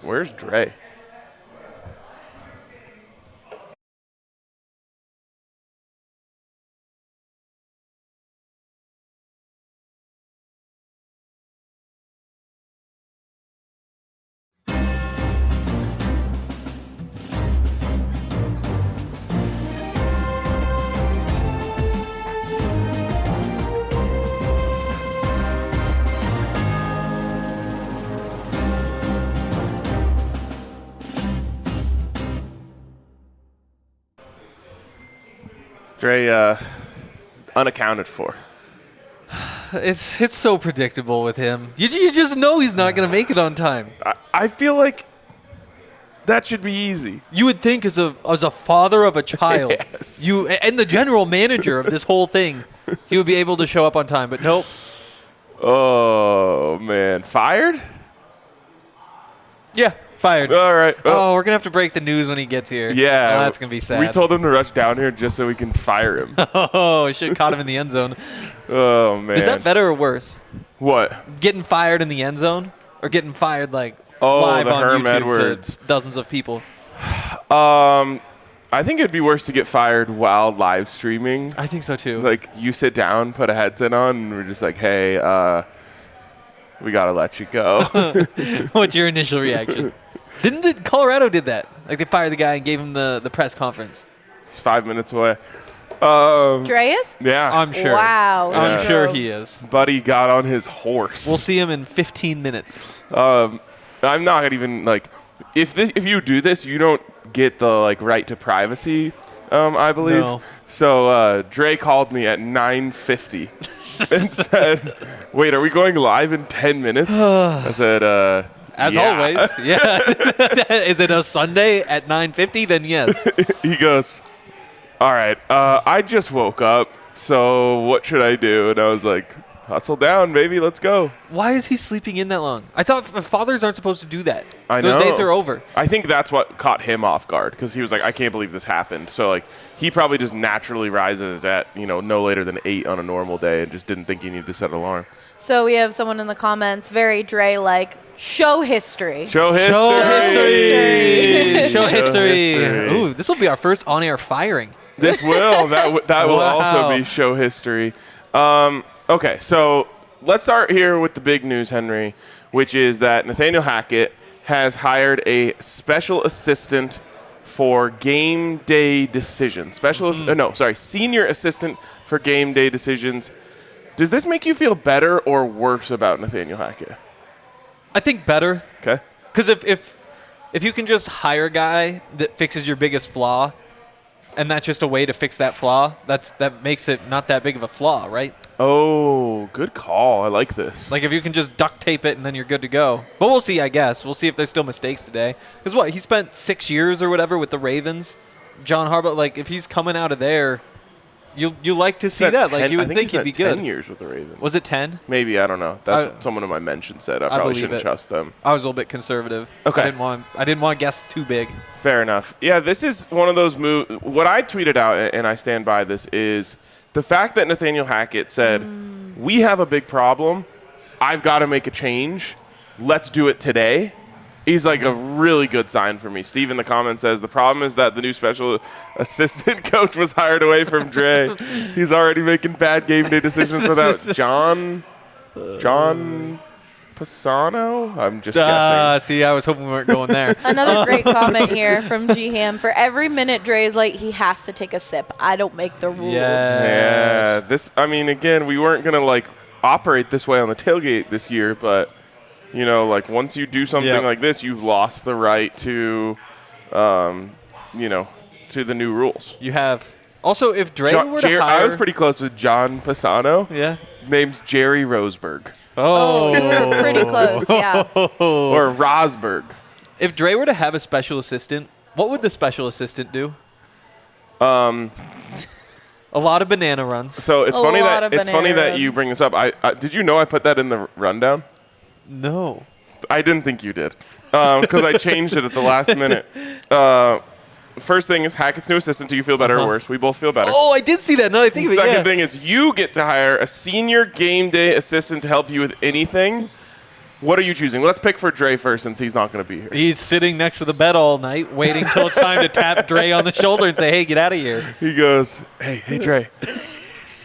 Where's Dre? Dre, unaccounted for. It's so predictable with him. You just know he's not going to make it on time. I feel like that should be easy. You would think as a father of a child, Yes. you and the general manager of this whole thing, he would be able to show up on time. But nope. Oh, man. Fired? Yeah, fired. All right. Oh, we're going to have to break the news when he gets here. Yeah. Oh, that's going to be sad. We told him to rush down here just so we can fire him. Oh, should have caught him in the end zone. Oh, man. Is that better or worse? What? Getting fired in the end zone or getting fired live the on Herm YouTube Edwards. to dozens of people? I think it'd be worse to get fired while live streaming. I think so too. Like, you sit down, put a headset on, and we're just like, hey, we got to let you go. What's your initial reaction? Colorado did that? Like, they fired the guy and gave him the press conference. It's 5 minutes away. Dre is? Yeah. I'm sure. Wow. Yeah. I'm sure he is. Buddy got on his horse. We'll see him in 15 minutes. I'm not even, like, if you do this, you don't get the, like, right to privacy, I believe. No. So Dre called me at 9:50 and said, wait, are we going live in 10 minutes? I said, As yeah. always. Yeah. Is it a Sunday at 9:50? Then yes. He goes, all right, I just woke up, so what should I do? And I was like, hustle down, baby, let's go. Why is he sleeping in that long? I thought fathers aren't supposed to do that. I Those know. days are over. I think that's what caught him off guard, because he was like, I can't believe this happened. So, like, he probably just naturally rises at, no later than 8 on a normal day and just didn't think he needed to set an alarm. So we have someone in the comments, very Dre-like, show history. Show history. history. Show history. history. Ooh, this will be our first on-air firing. This will. That will Wow. also be show history. Okay, so let's start here with the big news, Henry, which is that Nathaniel Hackett has hired a special assistant for game day decisions. Senior assistant for game day decisions. Does this make you feel better or worse about Nathaniel Hackett? I think better. Okay. Because if you can just hire a guy that fixes your biggest flaw, and that's just a way to fix that flaw, that makes it not that big of a flaw, right? Oh, good call. I like this. Like, if you can just duct tape it and then you're good to go. But we'll see, I guess. We'll see if there's still mistakes today. Because he spent 6 years or whatever with the Ravens. John Harbaugh, like, if he's coming out of there, you like to see that. Like, you would think he'd be good. 10 years with the Ravens. Was it 10? Maybe, I don't know. That's what someone in my mention said. I probably shouldn't trust them. I was a little bit conservative. Okay. I didn't want to guess too big. Fair enough. Yeah, this is one of those moves. What I tweeted out, and I stand by this, is the fact that Nathaniel Hackett said, we have a big problem. I've got to make a change. Let's do it today. He's like a really good sign for me. Steve in the comments says, the problem is that the new special assistant coach was hired away from Dre. He's already making bad game day decisions without John Pisano? I'm just guessing. See, I was hoping we weren't going there. Another great comment here from G Ham. For every minute Dre is like, he has to take a sip. I don't make the rules. Yeah. Again, we weren't going to, like, operate this way on the tailgate this year, but, like, once you do something like this, you've lost the right to, to the new rules. You have. Also, if Dre were to hire... I was pretty close with John Pisano. Yeah. Name's Jerry Roseberg. Oh, you were pretty close, yeah. Or Rosberg. If Dre were to have a special assistant, what would the special assistant do? A lot of banana runs. So it's funny that you bring this up. Did you know I put that in the rundown? No. I didn't think you did, because I changed it at the last minute. First thing is Hackett's new assistant. Do you feel better or worse? We both feel better. Oh, I did see that. No, I think of it. Second thing is you get to hire a senior game day assistant to help you with anything. What are you choosing? Let's pick for Dre first since he's not going to be here. He's sitting next to the bed all night, waiting till it's time to tap Dre on the shoulder and say, "Hey, get out of here." He goes, hey, Dre.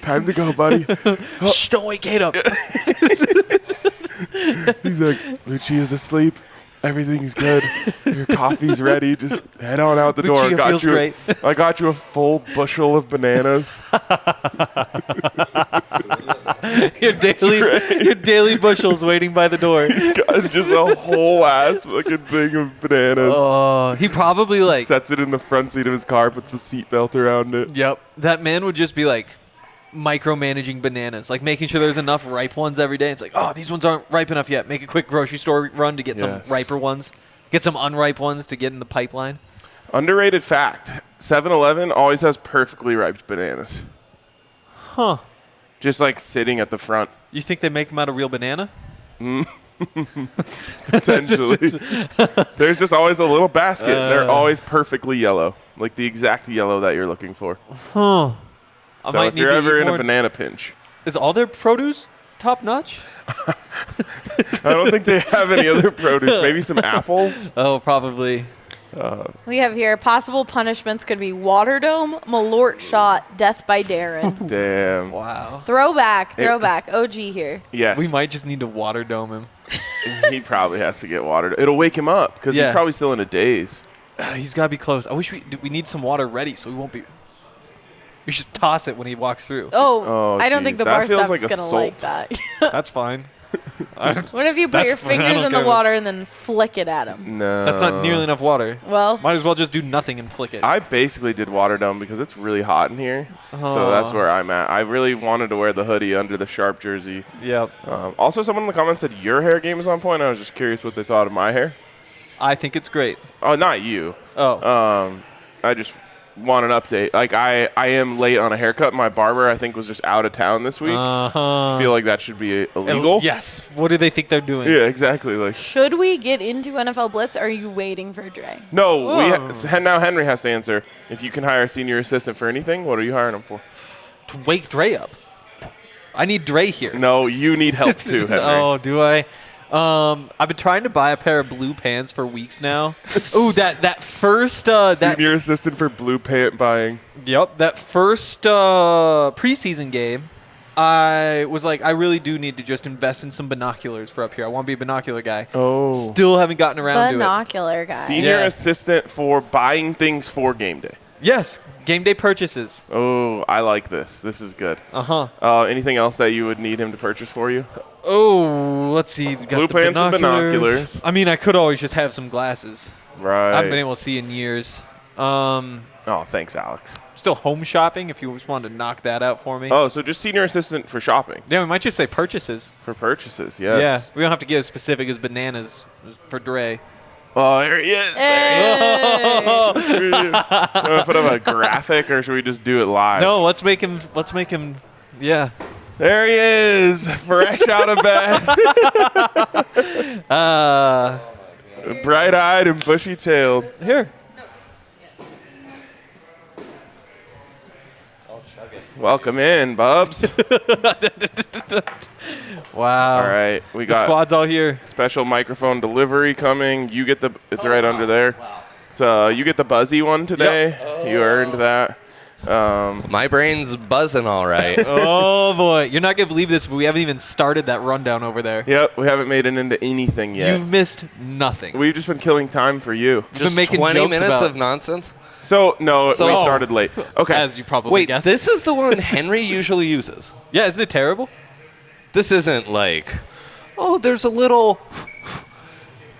Time to go, buddy. Shh, don't wake Kate up. He's like, Lucia's asleep. Everything's good. Your coffee's ready. Just head on out the door. Lucia feels great. I got you a full bushel of bananas. your daily bushels waiting by the door. He's got just a whole ass fucking thing of bananas. Oh, he probably like sets it in the front seat of his car, puts the seatbelt around it. Yep. That man would just be like micromanaging bananas, like making sure there's enough ripe ones every day. It's like, oh, these ones aren't ripe enough yet. Make a quick grocery store run to get some riper ones. Get some unripe ones to get in the pipeline. Underrated fact. 7-Eleven always has perfectly ripe bananas. Huh. Just like sitting at the front. You think they make them out of real banana? Potentially. There's just always a little basket. They're always perfectly yellow. Like the exact yellow that you're looking for. Huh. So if you're ever in a banana pinch. Is all their produce top notch? I don't think they have any other produce. Maybe some apples. Oh, probably. We have here possible punishments could be water dome, Malort shot, death by Darren. Damn. Wow. Throwback. OG here. Yes. We might just need to water dome him. He probably has to get watered. It'll wake him up because he's probably still in a daze. He's got to be close. I wish we need some water ready so we won't be. We should toss it when he walks through. Oh, I don't think the bar staff is going to like that. That's fine. What if you put your fingers in the water and then flick it at him? No. That's not nearly enough water. Well, might as well just do nothing and flick it. I basically did water dome because it's really hot in here. So that's where I'm at. I really wanted to wear the hoodie under the Sharp jersey. Yep. Also, someone in the comments said your hair game is on point. I was just curious what they thought of my hair. I think it's great. Oh, not you. Oh. I just want an update. Like, I am late on a haircut. My barber, I think, was just out of town this week. I feel like that should be illegal. Yes. What do they think they're doing? Yeah, exactly. Like, should we get into NFL Blitz, or are you waiting for Dre? No. Now Henry has to answer. If you can hire a senior assistant for anything, what are you hiring him for? To wake Dre up. I need Dre here. No, you need help too, Henry. Oh, do I? I've been trying to buy a pair of blue pants for weeks now. Ooh, that first senior assistant for blue pant buying. Yep, that first preseason game, I was like, I really do need to just invest in some binoculars for up here. I want to be a binocular guy. Oh, still haven't gotten around to it. Binocular guy. Senior assistant for buying things for game day. Yes, game day purchases. Oh, I like this. This is good. Anything else that you would need him to purchase for you? Oh, let's see. Blue pants and binoculars. I mean, I could always just have some glasses. Right. I haven't been able to see in years. Oh, thanks, Alex. Still home shopping, if you just wanted to knock that out for me. Oh, so just senior assistant for shopping. Yeah, we might just say purchases. For purchases, yes. Yeah, we don't have to get as specific as bananas for Dre. Oh, there he is. Hey. There he is. You want to put up a graphic, or should we just do it live? No, let's make him. Yeah. There he is, fresh out of bed. Bright-eyed and bushy-tailed. Here. Welcome in, Bubs. Wow. All right, we got the squad's all here. Special microphone delivery coming. You get the. It's right under there. Wow. So you get the buzzy one today. Yep. You earned that. My brain's buzzing all right. Oh, boy. You're not going to believe this, but we haven't even started that rundown over there. Yep, we haven't made it into anything yet. You've missed nothing. We've just been killing time for you. Just 20 minutes of nonsense? So, no, we started late. Okay. As you probably guessed. This is the one Henry usually uses. Yeah, isn't it terrible? This isn't like, oh, there's a little...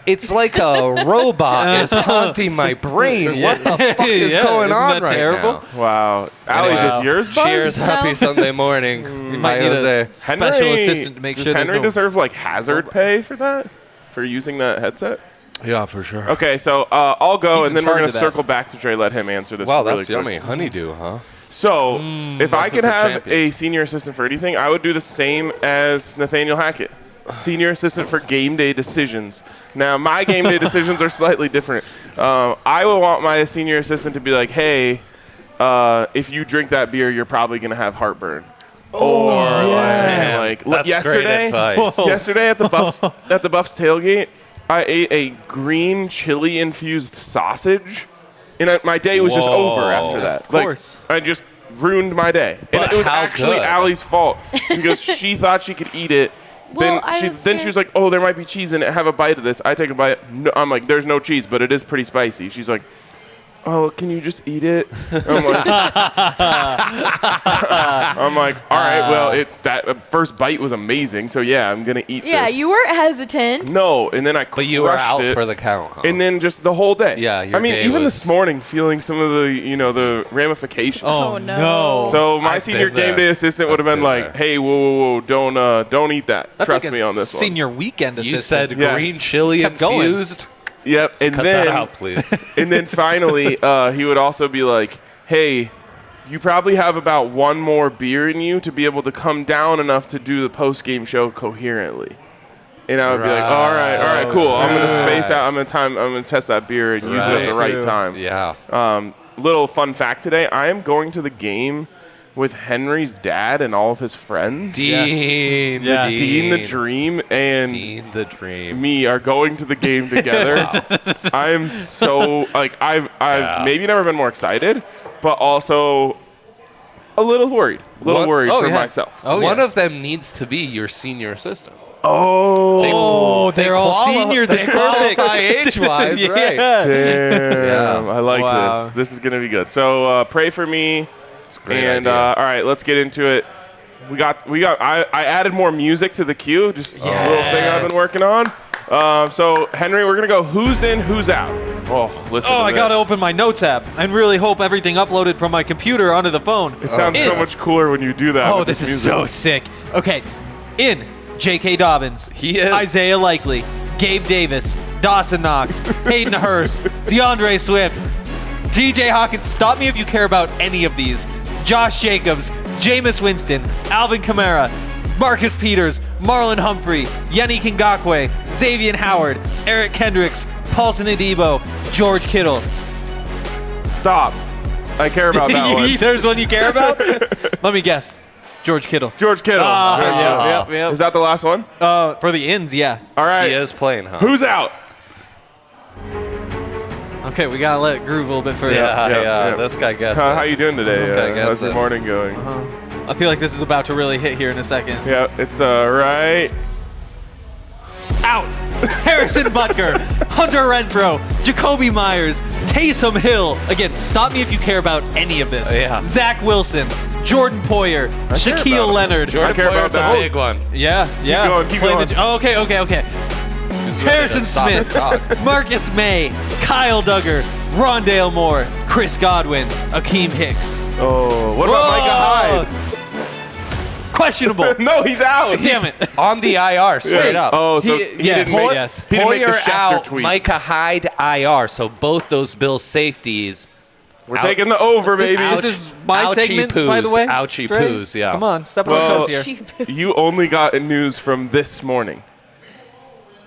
It's like a robot is haunting my brain. Yeah. What the fuck is going on right terrible? now? Wow. Allie, does yours buzz? Cheers, happy Sunday morning. We might need a special assistant to make sure Does Henry deserve, like, hazard pay for that? For using that headset? Yeah, for sure. Okay, so I'll go, and then we're going to circle back to Dre, let him answer this Wow, really that's quick. yummy. Honeydew, huh? So, if I could have champions. a senior assistant for anything, I would do the same as Nathaniel Hackett. Senior assistant for game day decisions. Now, my game day decisions are slightly different. I would want my senior assistant to be like, hey, if you drink that beer, you're probably going to have heartburn. Oh, or like, like That's yesterday. great advice. Yesterday at the Buffs tailgate, I ate a green chili infused sausage, and my day was just over after that. Of course. I just ruined my day, and But it was how actually good? Allie's fault because she thought she could eat it. Well, Then she was like, "Oh, there might be cheese in it. Have a bite of this." I take a bite. No, I'm like, "There's no cheese, but it is pretty spicy." She's like, "Oh, can you just eat it?" I'm like, "All right, well, that first bite was amazing, so yeah, I'm gonna eat Yeah, this." you weren't hesitant. No, and then I But you were out it, for the count, huh? and then just the whole day. Yeah, your I mean, day even was- this morning, feeling some of the ramifications. Oh, no. So my I've senior been there. game day assistant would have I've been been like, there. "Hey, whoa, don't eat that. That's Trust like me a on this one." senior weekend you assistant. said Yes. green chili Kept going. infused. Yep, and Cut then that out, please. and then finally, he would also be like, "Hey, you probably have about one more beer in you to be able to come down enough to do the post-game show coherently." And I would be like, "All right, cool. I'm gonna space out. I'm gonna test that beer and use it at the right True. time." Yeah. Little fun fact today: I am going to the game with Henry's dad and all of his friends. Dean. Yes. Dean the Dream and Dean the Dream. me are going to the game together. I am so like I've maybe never been more excited, but also a little worried. What? Oh, for yeah. myself. Oh, One yeah. of them needs to be your senior assistant. Oh, they're all seniors. They It's perfect. qualify age-wise, right? Yeah. Damn, Yeah. I like Wow. this. This is gonna be good. So pray for me. It's a great And idea. all right, let's get into it. I added more music to the queue. Just a little thing I've been working on. So Henry, we're gonna go who's in, who's out. Oh, listen. Oh, to I gotta this. open my notes app and really hope everything uploaded from my computer onto the phone. It sounds so much cooler when you do that. Oh, with this is music. so sick. Okay, in J.K. Dobbins, He is. Isaiah Likely, Gabe Davis, Dawson Knox, Hayden Hurst, DeAndre Swift, DJ Hawkins. Stop me if you care about any of these. Josh Jacobs, Jameis Winston, Alvin Kamara, Marcus Peters, Marlon Humphrey, Yenny Kingakwe, Xavier Howard, Eric Kendricks, Paulson Adebo, George Kittle. Stop. I care about that one. There's one you care about? Let me guess. George Kittle. George Kittle. George Kittle. Yep. Is that the last one? For the ins, yeah. All right. He is playing, huh? Who's out? Okay, we gotta let it groove a little bit first. Yeah. This guy gets How it. you doing today? This guy gets How's your it. morning going? I feel like this is about to really hit here in a second. Yeah, it's right. Out! Harrison Butker, Hunter Renfro, Jacoby Myers, Taysom Hill. Again, stop me if you care about any of this. Yeah. Zach Wilson, Jordan Poyer, care Shaquille about Leonard. I care about Poyer's a that. big one. Yeah. Keep Playing going. Okay. He's Harrison a solid Smith, dog. Marcus May, Kyle Duggar, Rondale Moore, Chris Godwin, Akeem Hicks. Oh, what about Whoa! Micah Questionable. Hyde? No, he's out. Damn it. On the IR, straight up. Oh, so He- he yeah, didn't make, yes. he didn't make the Poyer Schefter out, tweets. Micah Hyde IR. So both those Bills safeties. We're taking the over, baby. This is my Ouchie segment, by the poos. way. Ouchie Dre? poos, yeah. Come on, step on Well, my toes here. You only got news from this morning.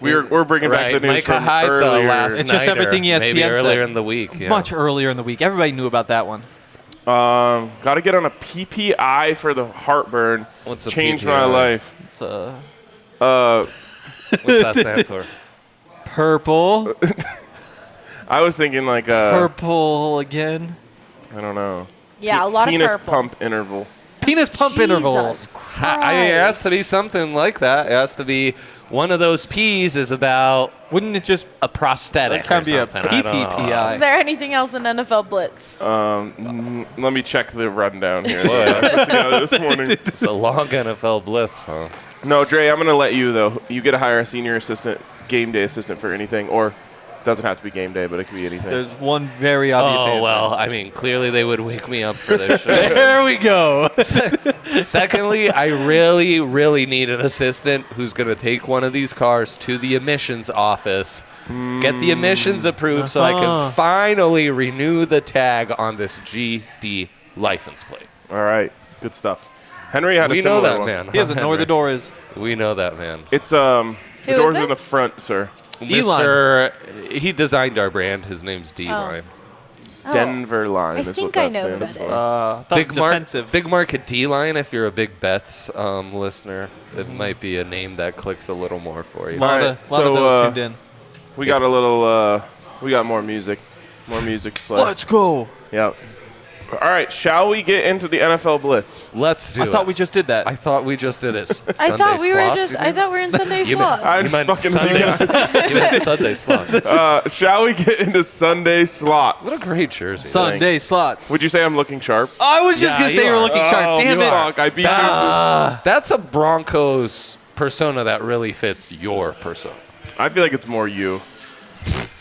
We're bringing back the news Micah from Hyde's earlier. last It's just nighter, everything ESPN maybe said. earlier in the week. Yeah. Much earlier in the week. Everybody knew about that one. Got to get on a PPI for the heartburn. What's a Changed PPI? my life. It's What's that stand for? purple. I was thinking like Purple again. I don't know. Yeah, a lot of Penis purple. pump interval. Penis pump interval. Jesus I mean, it has to be Christ. something like that. It has to be one of those P's is about Wouldn't it just a prosthetic It can or be a something. I don't know. PPPI. Is there anything else in NFL Blitz? Let me check the rundown here that I put together this morning. It's a long NFL blitz, huh? No, Dre, I'm going to let you, though. You get to hire a senior assistant, game day assistant for anything, or it doesn't have to be game day, but it could be anything. There's one very obvious Oh, answer. well, I mean, clearly they would wake me up for this show. There we go. Secondly, I really, really need an assistant who's going to take one of these cars to the emissions office, get the emissions approved so I can finally renew the tag on this GD license plate. All right, good stuff. Henry had a We know similar that, one. man. He doesn't know where the door is. We know that, man. It's the Who is doors it? in the front, sir. He designed our brand. His name's D-Line. Denver line I is think what I that know who stands that for. is. Defensive. Big market D line. If you're a big bets listener, it might be a name that clicks a little more for you. A lot, Alright, of, lot of so, those tuned in. We got a little. We got more music. More music to play. Let's go. Yep. All right, shall we get into the NFL Blitz? Let's do it. I thought we just did that. I thought we just did it. I thought we were in Sunday You slots. I'm You just meant fucking Sundays. You meant Sunday slots. Shall we get into Sunday slots? What a great jersey. Sunday slots. Would you say I'm looking sharp? I was just Yeah, going to say you you were are. looking sharp. Damn you it. Fuck, I beat you. That's a Broncos persona that really fits your persona. I feel like it's more you.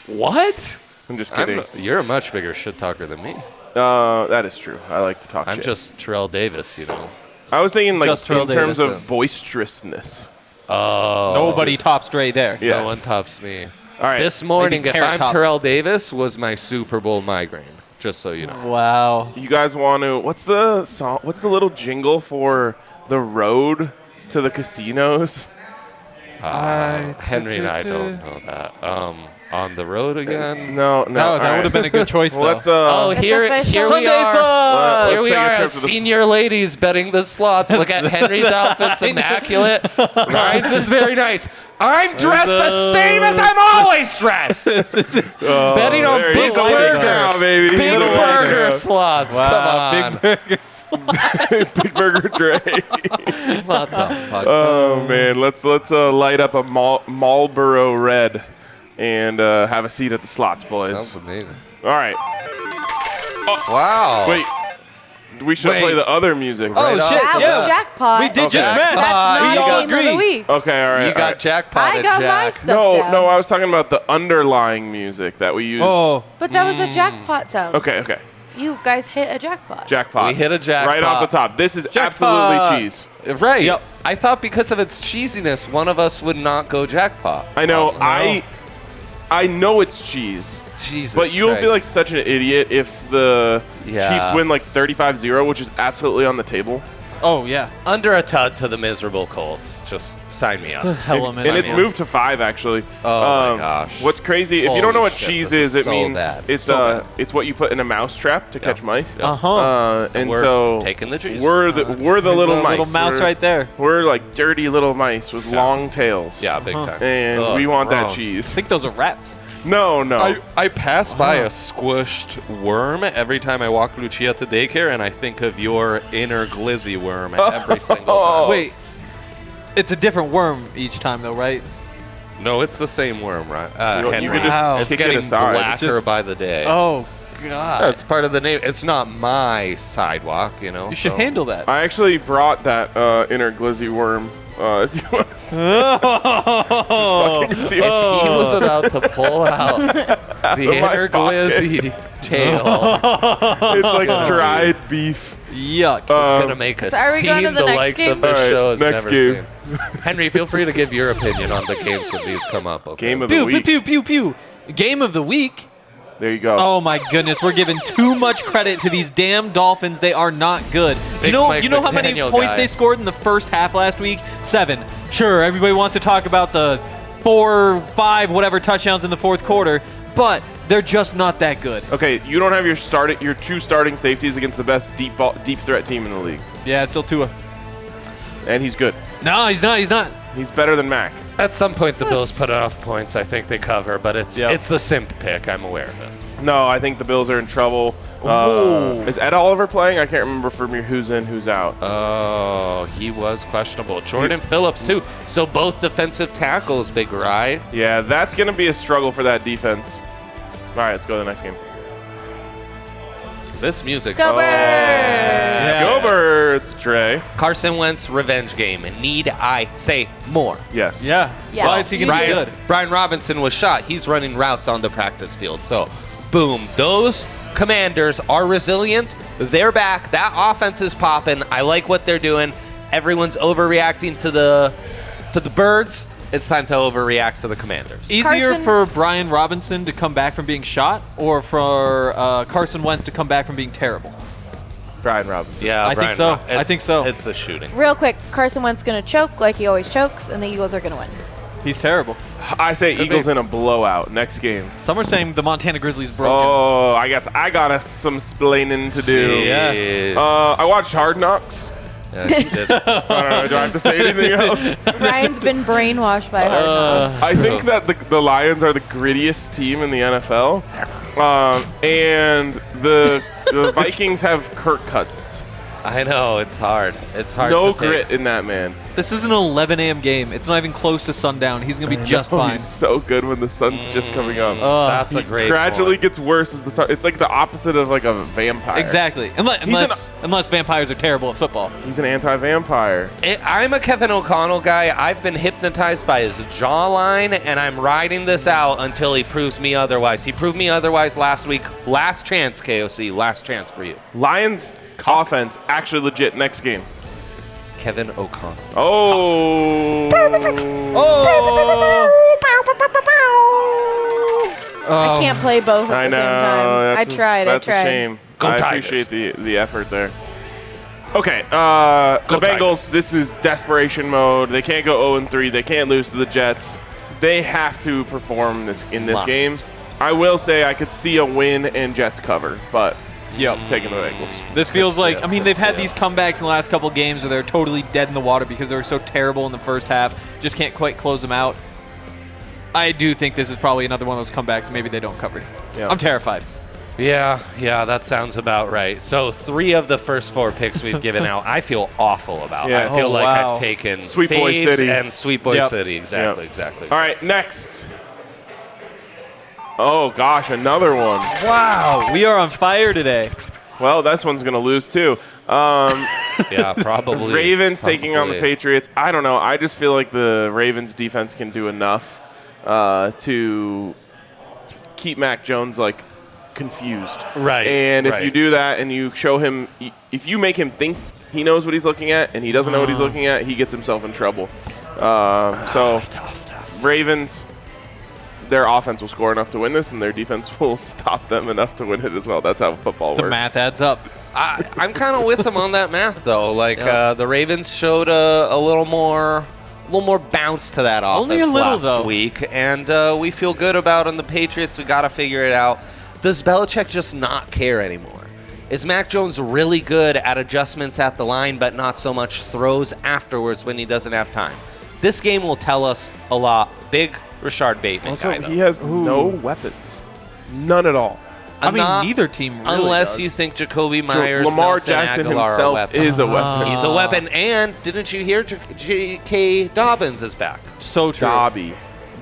What? I'm just kidding. You're a much bigger shit talker than me. That is true. I like to talk I'm shit. just Terrell Davis, you know. I was thinking like Just Terrell in terms Davis. of boisterousness. Oh. Nobody tops Dre there. Yes. No one tops me. All right. This morning, if Carrot I'm Top. Terrell Davis, was my Super Bowl migraine. Just so you know. Wow. You guys want to? What's the song? What's the little jingle for the road to the casinos? Henry and I don't know that. On the road again? No. No, that would have been a good choice, though. Let's Oh, It's here official. we Sunday are. slots. Here Let's we take a are trip as to the- senior ladies betting the slots. Look at Henry's outfit's immaculate. Ryan's is very nice. I'm dressed the same as I'm always dressed. Betting on there Big you go. Burger. Now, baby. Big Little Burger Burger. slots. Wow, Come on. Big burgers. Big Burger Dre. What the fuck? Oh man, let's light up a Marlboro Red and have a seat at the slots, boys. Sounds amazing. All right. Wow. Wait. We should play the other music. Oh, Right? shit. That Yeah. was jackpot. We did just Okay. met. That's not we a all game of agree. the week. Okay, all right. You all got right. jackpot. I got my Jack. stuff No, down. I was talking about the underlying music that we used. Oh, But that was a jackpot sound. Okay. You guys hit a jackpot. Jackpot. We hit a jackpot. Right off the top. This is Jackpot. absolutely cheese. Right. Yep. I thought because of its cheesiness, one of us would not go jackpot. I know. Oh, I know it's cheese. Jesus But you'll Christ. feel like such an idiot if the Yeah. Chiefs win like 35-0, which is absolutely on the table. oh yeah. under a tud to the miserable Colts. Just sign me up. Hell, I'm in. And it's yeah. moved to 5 actually. Oh, my gosh. What's crazy? If you Holy don't know what shit, cheese this is, is it so means bad. it's So bad. it's what you put in a mouse trap to catch mice. Yeah. And We're so taking the cheese. We're the There's little a mice. little mouse We're- right there. We're like dirty little mice with long tails. Yeah, big time. And Ugh, we want that gross. I cheese. think those are rats. No. I pass by a squished worm every time I walk Lucia to daycare, and I think of your inner glizzy worm every single time. Wait, it's a different worm each time, though, right? No, it's the same worm, right? You Henry. could just Wow. It's kick it getting aside. blacker Just- by the day. Oh God. That's part of the name. It's not my sidewalk, you know. You should so- handle that. I actually brought that inner glizzy worm. If you want to see. Oh. Fucking If he was about to pull out the my inner glizzy tail, It's like dried beef. Yuck. it's gonna make a So are we going to scene the the next likes game? of this All right, show has next never game. seen. Henry, feel free to give your opinion on the games when these come up. Okay? Game of the Pew, pew, week. pew, pew, pew. Game of the week. There you go. Oh my goodness, we're giving too much credit to these damn Dolphins. They are not good. Big You know Mike how many McDaniel points guy. they scored in the first half last week? 7. Sure, everybody wants to talk about the 4, 5, whatever touchdowns in the fourth quarter, but they're just not that good. Okay, you don't have your two starting safeties against the best deep threat team in the league, Yeah, it's still Tua. and he's good. No, he's not. He's not. He's better than Mac. At some point, the Bills put enough points. I think they cover, but it's Yeah. the simp pick. I'm aware of it. No, I think the Bills are in trouble. Is Ed Oliver playing? I can't remember from you who's in, who's out. Oh, he was questionable. Jordan Phillips too. So both defensive tackles, Big Rye. Yeah, that's going to be a struggle for that defense. All right, let's go to the next game. This music. Go Birds! Go Birds, Dre. Carson Wentz revenge game. Need I say more? Yes. Yeah. Yeah. Why is he going to be good? Brian Robinson was shot. He's running routes on the practice field. So, boom. Those Commanders are resilient. They're back. That offense is popping. I like what they're doing. Everyone's overreacting to the Birds. It's time to overreact to the Commanders. Easier Carson- for Brian Robinson to come back from being shot or for Carson Wentz to come back from being terrible? Brian Robinson. Yeah, I think so. I think so. It's the shooting. Real quick, Carson Wentz going to choke like he always chokes, and the Eagles are going to win. He's terrible. I say Eagles in a blowout. Next game. Some are saying the Montana Grizzlies broken. Oh, I guess I got us some splaining to do. Yes. I watched Hard Knocks. Yeah, you did. I don't know. Do I have to say anything else? Ryan's been brainwashed by Hard Knocks. I think that the Lions are the grittiest team in the NFL. And the Vikings have Kirk Cousins. I know, it's hard. It's hard No to grit take. in that man. This is an 11 a.m. game. It's not even close to sundown. He's going to be just fine. He's so good when the sun's just coming up. That's a great Gradually point. gets worse as the sun. It's like the opposite of like a vampire. Exactly. Unless vampires are terrible at football. He's an anti-vampire. I'm a Kevin O'Connell guy. I've been hypnotized by his jawline, and I'm riding this out until he proves me otherwise. He proved me otherwise last week. Last chance, KOC. Last chance for you. Lions offense actually legit next game. Kevin O'Connell. Oh. I can't play both at I the know. same time. I tried. That's a shame. Go I Tigers. appreciate the effort there. Okay, the Bengals, this is desperation mode. They can't go 0-3. They can't lose to the Jets. They have to perform in this Must. game. I will say I could see a win and Jets cover, but I'm taking the Bengals. This feels That's like, it. I mean, they've had That's these comebacks in the last couple games where they're totally dead in the water because they were so terrible in the first half. Just can't quite close them out. I do think this is probably another one of those comebacks. Maybe they don't cover. Yeah. I'm terrified. Yeah, that sounds about right. So 3 of the first 4 picks we've given out, I feel awful about. Yes. I feel Oh, like wow. I've taken Sweet Boy Faves City. and Sweet Boy Yep. City. Exactly. All right, next. Oh, gosh, another one. Wow. We are on fire today. Well, this one's going to lose, too. Yeah, probably. Ravens taking on the Probably. Patriots. I don't know. I just feel like the Ravens defense can do enough to keep Mac Jones, like, confused. Right. And if right. you do that and you show him, if you make him think he knows what he's looking at and he doesn't know what he's looking at, he gets himself in trouble. Tough. Ravens, their offense will score enough to win this, and their defense will stop them enough to win it as well. That's how football The works. math adds up. I'm kind of with them on that math, though. Like the Ravens showed a little more bounce to that offense Only a little, last though. week, and we feel good about on the Patriots. We got to figure it out. Does Belichick just not care anymore? Is Mac Jones really good at adjustments at the line, but not so much throws afterwards when he doesn't have time? This game will tell us a lot. Big Rashard Bateman Also, guy, though. he has no weapons. None at all. I mean, Not- neither team really Unless does. you think Jacoby Myers, Lamar Nelson Jackson Aguilar are himself weapons. is a weapon. He's a weapon, and didn't you hear J.K. Dobbins is back? So true. Dobby.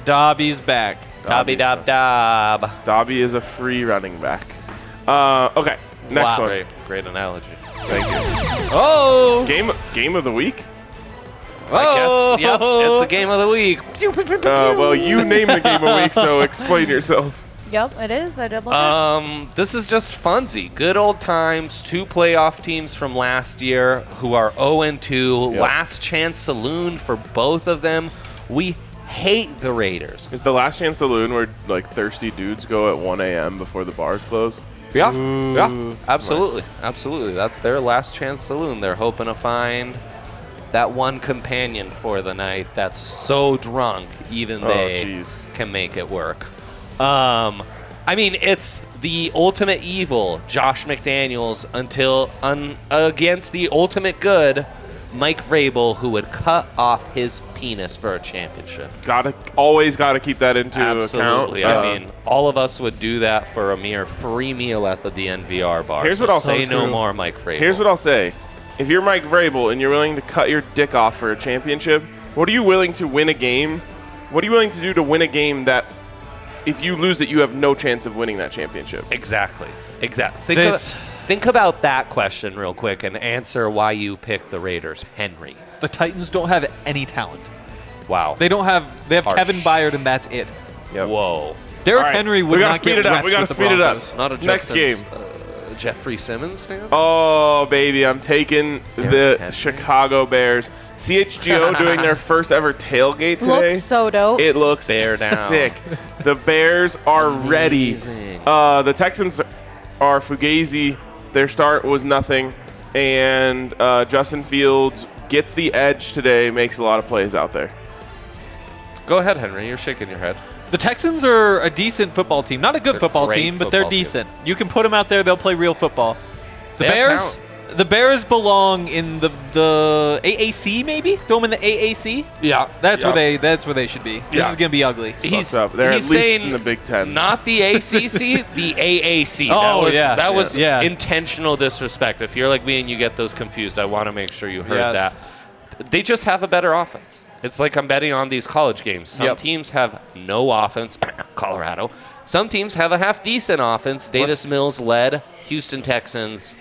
Dobby's back. Dobby Dob Dob. Dobby is a free running back. Okay, next Wow. one. Great analogy. Thank you. Oh! Game of the week? I guess, yep, it's the game of the week. Well, you name the game of the week, so explain yourself. Yep, it is. I double checked. This is just funsy. Good old times. 2 playoff teams from last year who are 0-2. Yep. Last chance saloon for both of them. We hate the Raiders. Is the Last Chance Saloon where like thirsty dudes go at 1 a.m. before the bars close? Yeah, absolutely. Absolutely. That's their last chance saloon. They're hoping to find that one companion for the night that's so drunk even they jeez. can make it work. I mean, it's the ultimate evil, Josh McDaniels, against the ultimate good, Mike Vrabel, who would cut off his penis for a championship. Always gotta keep that into Absolutely. account. I mean, all of us would do that for a mere free meal at the DNVR bar. Here's So what I'll say say no too. more, Mike Vrabel. Here's what I'll say. If you're Mike Vrabel and you're willing to cut your dick off for a championship, what are you willing to win a game? What are you willing to do to win a game that if you lose it, you have no chance of winning that championship? Exactly. This- Think about that question real quick and answer why you picked the Raiders. Henry. The Titans don't have any talent. Wow. They have Harsh. Kevin Byard, and that's it. Yep. Whoa. Derrick All right, Henry we would gotta not speed get it up. reps We gotta with the speed it up. Broncos. Not a Next game. Jeffrey Simmons fan? Oh, baby, I'm taking the Henry. Chicago Bears. CHGO doing their first ever tailgate today. Looks so dope. It looks Bear down. sick. The Bears are ready. Amazing. The Texans are fugazi. Their start was nothing. And Justin Fields gets the edge today, makes a lot of plays out there. Go ahead, Henry. You're shaking your head. The Texans are a decent football team. Not a good They're football great team, but they're football team. decent. You can put them out there; they'll play real football. The They have Bears, talent. the Bears belong in the AAC, maybe. Throw them in the AAC. Yeah. That's where they should be. This Yeah. is gonna be ugly. He's up. They're he's at least saying in the Big Ten. Not the ACC, the AAC. Oh, that yeah. was Yeah. intentional disrespect. If you're like me and you get those confused, I want to make sure you heard Yes. that. They just have a better offense. It's like I'm betting on these college games. Some Yep. teams have no offense, Colorado. Some teams have a half-decent offense. Davis Mills led Houston Texans.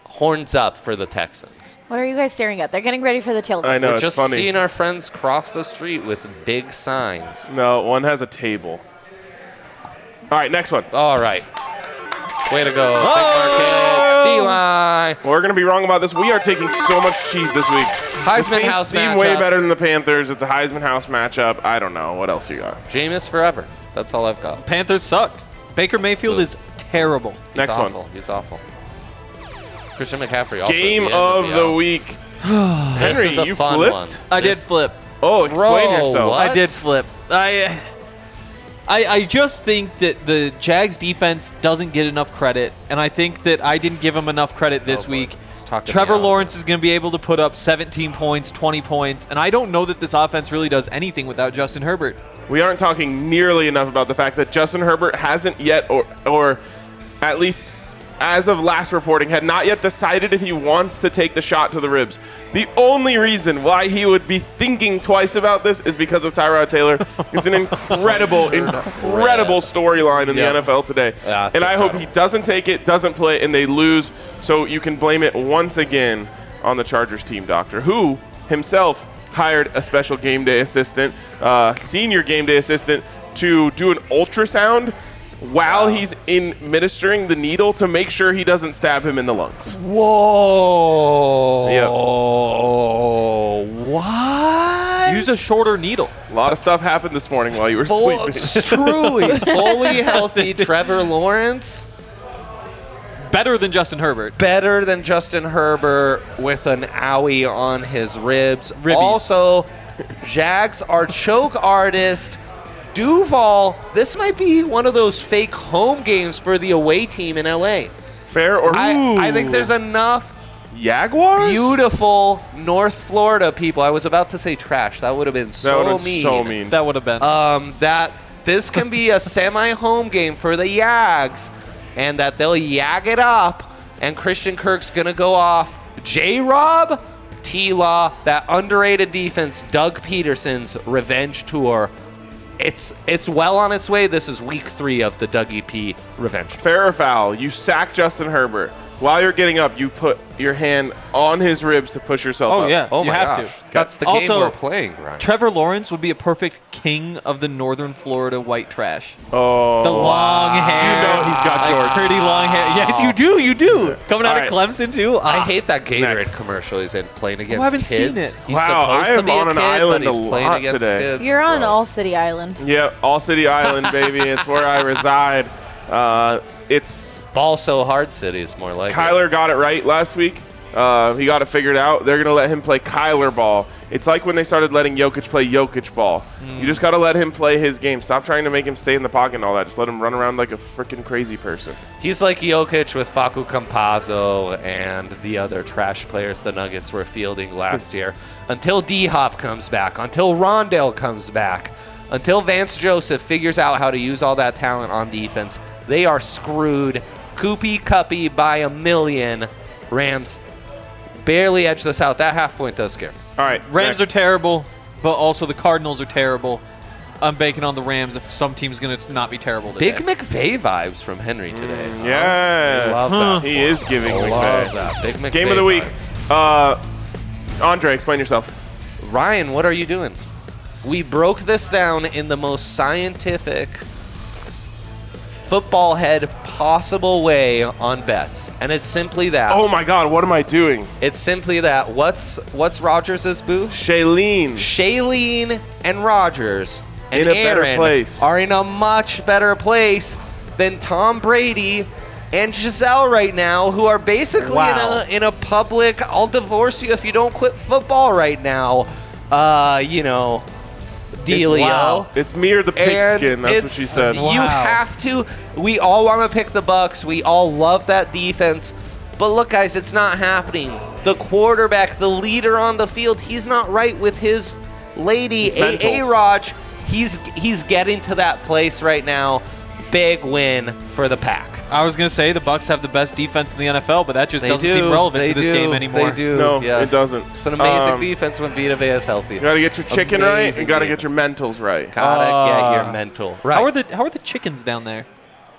Horns up for the Texans. What are you guys staring at? They're getting ready for the tailgate. I know, We're it's just funny. seeing our friends cross the street with big signs. No, one has a table. All right, next one. All right. Way to go. Big market. D-line. We're going to be wrong about this. We are taking so much cheese this week. Heisman the Saints House seem way matchup. better than the Panthers. It's a Heisman House matchup. I don't know. What else you got? Jameis forever. That's all I've got. Panthers suck. Baker Mayfield Ugh. is terrible. He's Next one. awful. He's awful. Christian McCaffrey also. Game at the end, of is he the out? week. This Henry, is a you fun flipped? one. I did This- flip. Oh, explain Bro, yourself. what? I did flip. I just think that the Jags defense doesn't get enough credit, and I think that I didn't give them enough credit this boy. week. He's talking Trevor me out. Lawrence is going to be able to put up 17 points, 20 points, and I don't know that this offense really does anything without Justin Herbert. We aren't talking nearly enough about the fact that Justin Herbert hasn't yet, or at least as of last reporting, had not yet decided if he wants to take the shot to the ribs. The only reason why he would be thinking twice about this is because of Tyrod Taylor. It's an incredible storyline in the NFL today. That's And I hope incredible. he doesn't take it, doesn't play, and they lose, so you can blame it once again on the Chargers team doctor, who himself hired a special game day assistant, senior game day assistant, to do an ultrasound while he's administering the needle to make sure he doesn't stab him in the lungs. Whoa. Yep. What? Use a shorter needle. A lot of stuff happened this morning while you were sleeping. Truly fully healthy Trevor Lawrence. Better than Justin Herbert. Better than Justin Herbert with an owie on his ribs. Ribbies. Also, Jags are choke artist. Duval, this might be one of those fake home games for the away team in LA. Fair or I think there's enough Jaguars? beautiful North Florida people. I was about to say trash. That would have been That so would've been mean. so mean. That would have been. That this can be a semi-home game for the Yags, and that they'll yag it up, and Christian Kirk's going to go off. J-Rob, T-Law, that underrated defense, Doug Peterson's revenge tour. It's well on its way. This is week 3 of the Dougie P revenge. Fair or foul, you sack Justin Herbert. While you're getting up, you put your hand on his ribs to push yourself up. Oh, yeah. Oh you my have gosh. to. That's the Also, game we're playing, Ryan. Trevor Lawrence would be a perfect king of the Northern Florida white trash. Oh. The long hair. You know he's got Like jorts. pretty long hair. Yes, you do. You do. Coming out All of right. Clemson, too. I hate that Gatorade Next. commercial he's in playing against I haven't kids. seen it. He's Wow, supposed I to am be on a an kid, island but he's a playing lot against today. kids. You're on Bro. All City Island. Yeah, All City Island, baby. It's where I reside. It's Ball so hard cities more like Kyler got it right last week. He got it figured out. They're going to let him play Kyler ball. It's like when they started letting Jokic play Jokic ball. You just got to let him play his game. Stop trying to make him stay in the pocket and all that. Just let him run around like a freaking crazy person. He's like Jokic with Facu Campazzo and the other trash players the Nuggets were fielding last year. Until D-Hop comes back, until Rondale comes back, until Vance Joseph figures out how to use all that talent on defense, they are screwed. Coopy Cuppy by a million. Rams barely edge this out. That half point does scare me. All right. Rams next. are terrible, but also the Cardinals are terrible. I'm banking on the Rams if some team's going to not be terrible today. Big McVay vibes from Henry today. Yeah. Love that. He is giving Love McVay. that. Big McVay Game of the week. vibes. Andre, explain yourself. Ryan, what are you doing? We broke this down in the most scientific football head possible way on bets, and it's simply that. Oh my God, what am I doing? It's simply that. What's Rodgers' boo? Shailene. Shailene and Rodgers and In a better Aaron place. are in a much better place than Tom Brady and Giselle right now, who are basically Wow. in a public, I'll divorce you if you don't quit football right now, dealio. Wow. It's me or the pigskin. That's what she said. You Wow. have to. We all want to pick the Bucks. We all love that defense. But look, guys, it's not happening. The quarterback, the leader on the field, he's not right with his lady, A-Raj. He's getting to that place right now. Big win for the Pack. I was going to say the Bucks have the best defense in the NFL, but that just doesn't seem relevant to this game anymore. They do. No, yes. it doesn't. It's an amazing defense when Vita Vea is healthy. You got to get your chicken right. Amazing You got to game. get your mentals right. Gotta get your mental right. How are the chickens down there?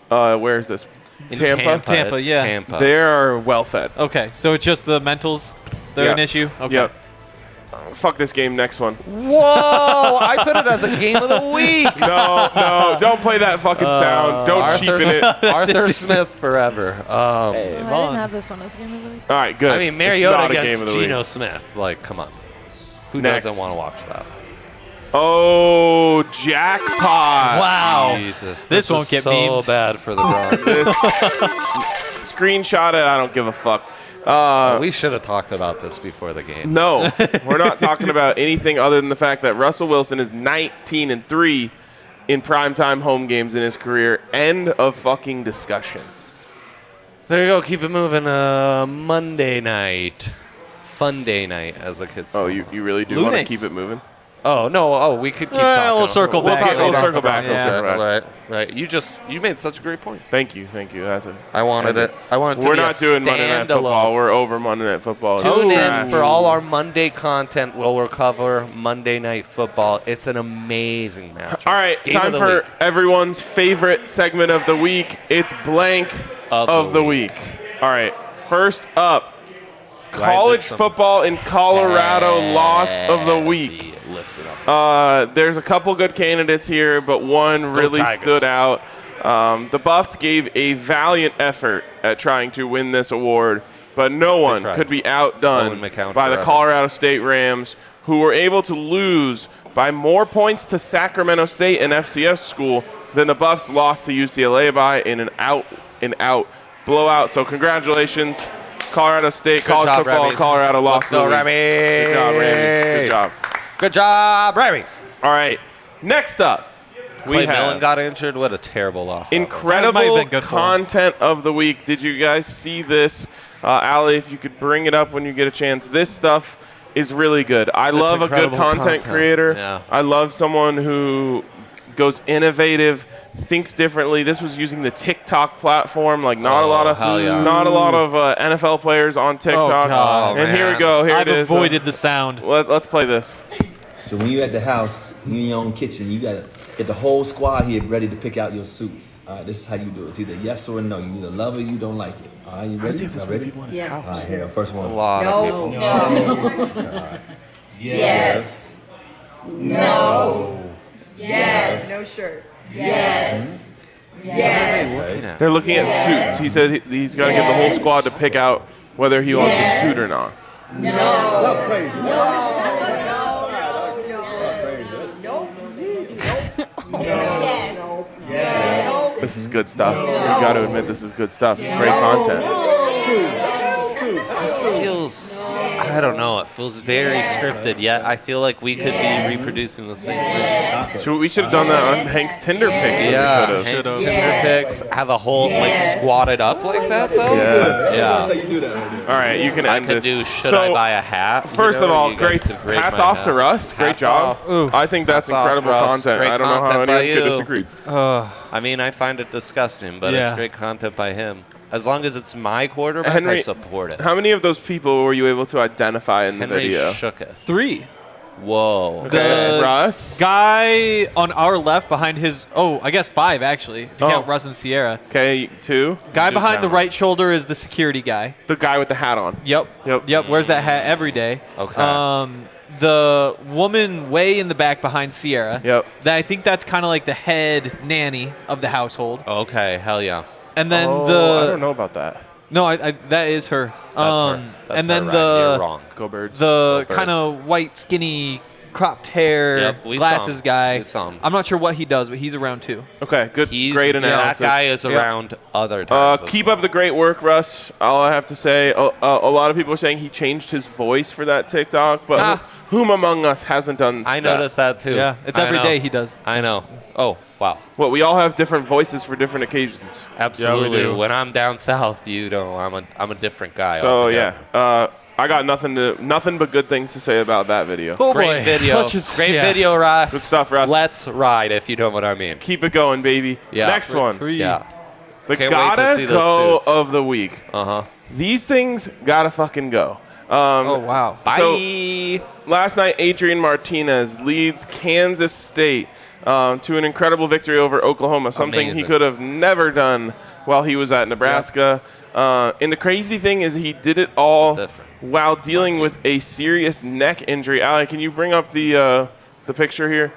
Where is this? In Tampa? Tampa, it's yeah. Tampa. They are well fed. Okay, so it's just the mentals. They're Yeah. an issue. Okay. Yep. Fuck this game. Next one. Whoa! I put it as a game of the week. No, don't play that fucking sound. Don't cheapen it. Arthur Smith forever. I didn't have this one as game of the week. All right, good. I mean, It's Mariota not a game against of the week. Geno Smith. Like, come on. Who Next. doesn't want to watch that? Oh, jackpot. Wow. Jesus. This won't is get so memed. bad for the Broncos. This screenshot it. I don't give a fuck. We should have talked about this before the game. No, we're not talking about anything other than the fact that Russell Wilson is 19-3 in primetime home games in his career. End of fucking discussion. There you go. Keep it moving. Monday night. Fun day night, as the kids say. Oh, you really do want to Lunes. keep it moving? Oh, no. Oh, we could keep talking. We'll circle We'll back. talk- we'll later. circle back. We'll Yeah. circle back. Right. You made such a great point. Thank you. That's it. I wanted it. I wanted to We're be not a doing Monday Night Football. standalone. We're over Monday Night Football. It's Tune trash. in for all our Monday content. We'll recover Monday Night Football. It's an amazing match. All right, Game time of the for week. everyone's favorite segment of the week. It's blank of the week. All right, first up, college football in Colorado loss of the week. There's a couple good candidates here, but one really Tigers. stood out. The Buffs gave a valiant effort at trying to win this award, but no one tried. could be outdone Owen McCown by the forever. Colorado State Rams, who were able to lose by more points to Sacramento State, an FCS school, than the Buffs lost to UCLA by in an out blowout. So congratulations, Colorado State, college job, football, Rammies. Colorado lost Let's go, the week. Rammies. Good job, Rammies. Good job. Good job, Rammies. All right, next up, we Clay have Millen got injured. What a terrible loss. That might incredible have been good for him. content of the week. Did you guys see this? Allie, if you could bring it up when you get a chance. This stuff is really good. I love a good incredible content creator. Yeah. I love someone who goes innovative, thinks differently. This was using the TikTok platform. Like not a lot of NFL players on TikTok. God. And here we man. go. Here I've it is. avoided the sound. Let's play this. So when you're at the house, you in your own kitchen, you gotta get the whole squad here ready to pick out your suits. All right, this is how you do it. It's either yes or no. You either love it or you don't like it. All right, you ready? See if there's Y'all ready? people in his house. All right, here, first one. A lot of people. Yes. No. Yes. No shirt. Yes. Yes. They're looking at suits. He said he's got to get the whole squad to pick out whether he wants a suit or not. This is good stuff. You got to admit this is good stuff. Great content. This feels, I don't know, it feels very scripted, yet I feel like we could be reproducing the same thing. We should have done that on Hank's Tinder pics. Yeah, We Hank's could've. Tinder pics have a whole, like, squatted up like that, though? Yes. Yeah. All right, you can I end could this. do should So, I buy a hat? You First know, of all, you guys great. could grade Hats my off to hats. Russ. Great Hats job. off. Ooh. I think that's Hats off, incredible Russ. content. Great I don't know how content by anyone could you. disagree. I mean, I find it disgusting, but Yeah. it's great content by him. As long as it's my quarterback, Henry, I support it. How many of those people were you able to identify in the Henry video? shooketh. 3. Whoa. Okay, Russ. Guy on our left behind his, I guess 5 actually, if you Oh. count Russ and Sierra. Okay, 2. Guy do behind the count. right shoulder is the security guy. The guy with the hat on. Yep. Wears that hat every day. Okay. The woman way in the back behind Sierra. Yep. I think that's kind of like the head nanny of the household. Okay, hell yeah. And then I don't know about that. No, I that is her. That's her. That's and her, then Ryan. You're the wrong. Go Birds. the Go kind Birds. of white skinny cropped hair, Yep, we saw glasses him. guy. We saw him. I'm not sure what he does, but he's around too. Okay, good, great That analysis. guy is Yep. around other times. as Keep well. up the great work, Russ. All I have to say, a lot of people are saying he changed his voice for that TikTok, but whom among us hasn't done I that? noticed that too. Yeah, it's I every know. day he does. I know. Oh, wow. Well, we all have different voices for different occasions. Absolutely. do. When I'm down south, you know, I'm a different guy. So altogether. yeah, I got nothing but good things to say about that video. Oh Great boy. video. Let's just- Great yeah. video, Russ. Good stuff, Russ. Let's ride, if you know what I mean. Keep it going, baby. Yeah. Next one, Three. Yeah. the Can't wait to gotta see those go suits. of the week. Uh-huh. These things gotta fucking go. Oh wow. Bye. Last night, Adrian Martinez leads Kansas State to an incredible victory over Oklahoma, something he amazing. could have never done while he was at Nebraska. And the crazy thing is he did it all different. while dealing with a serious neck injury. Ali, can you bring up the picture here?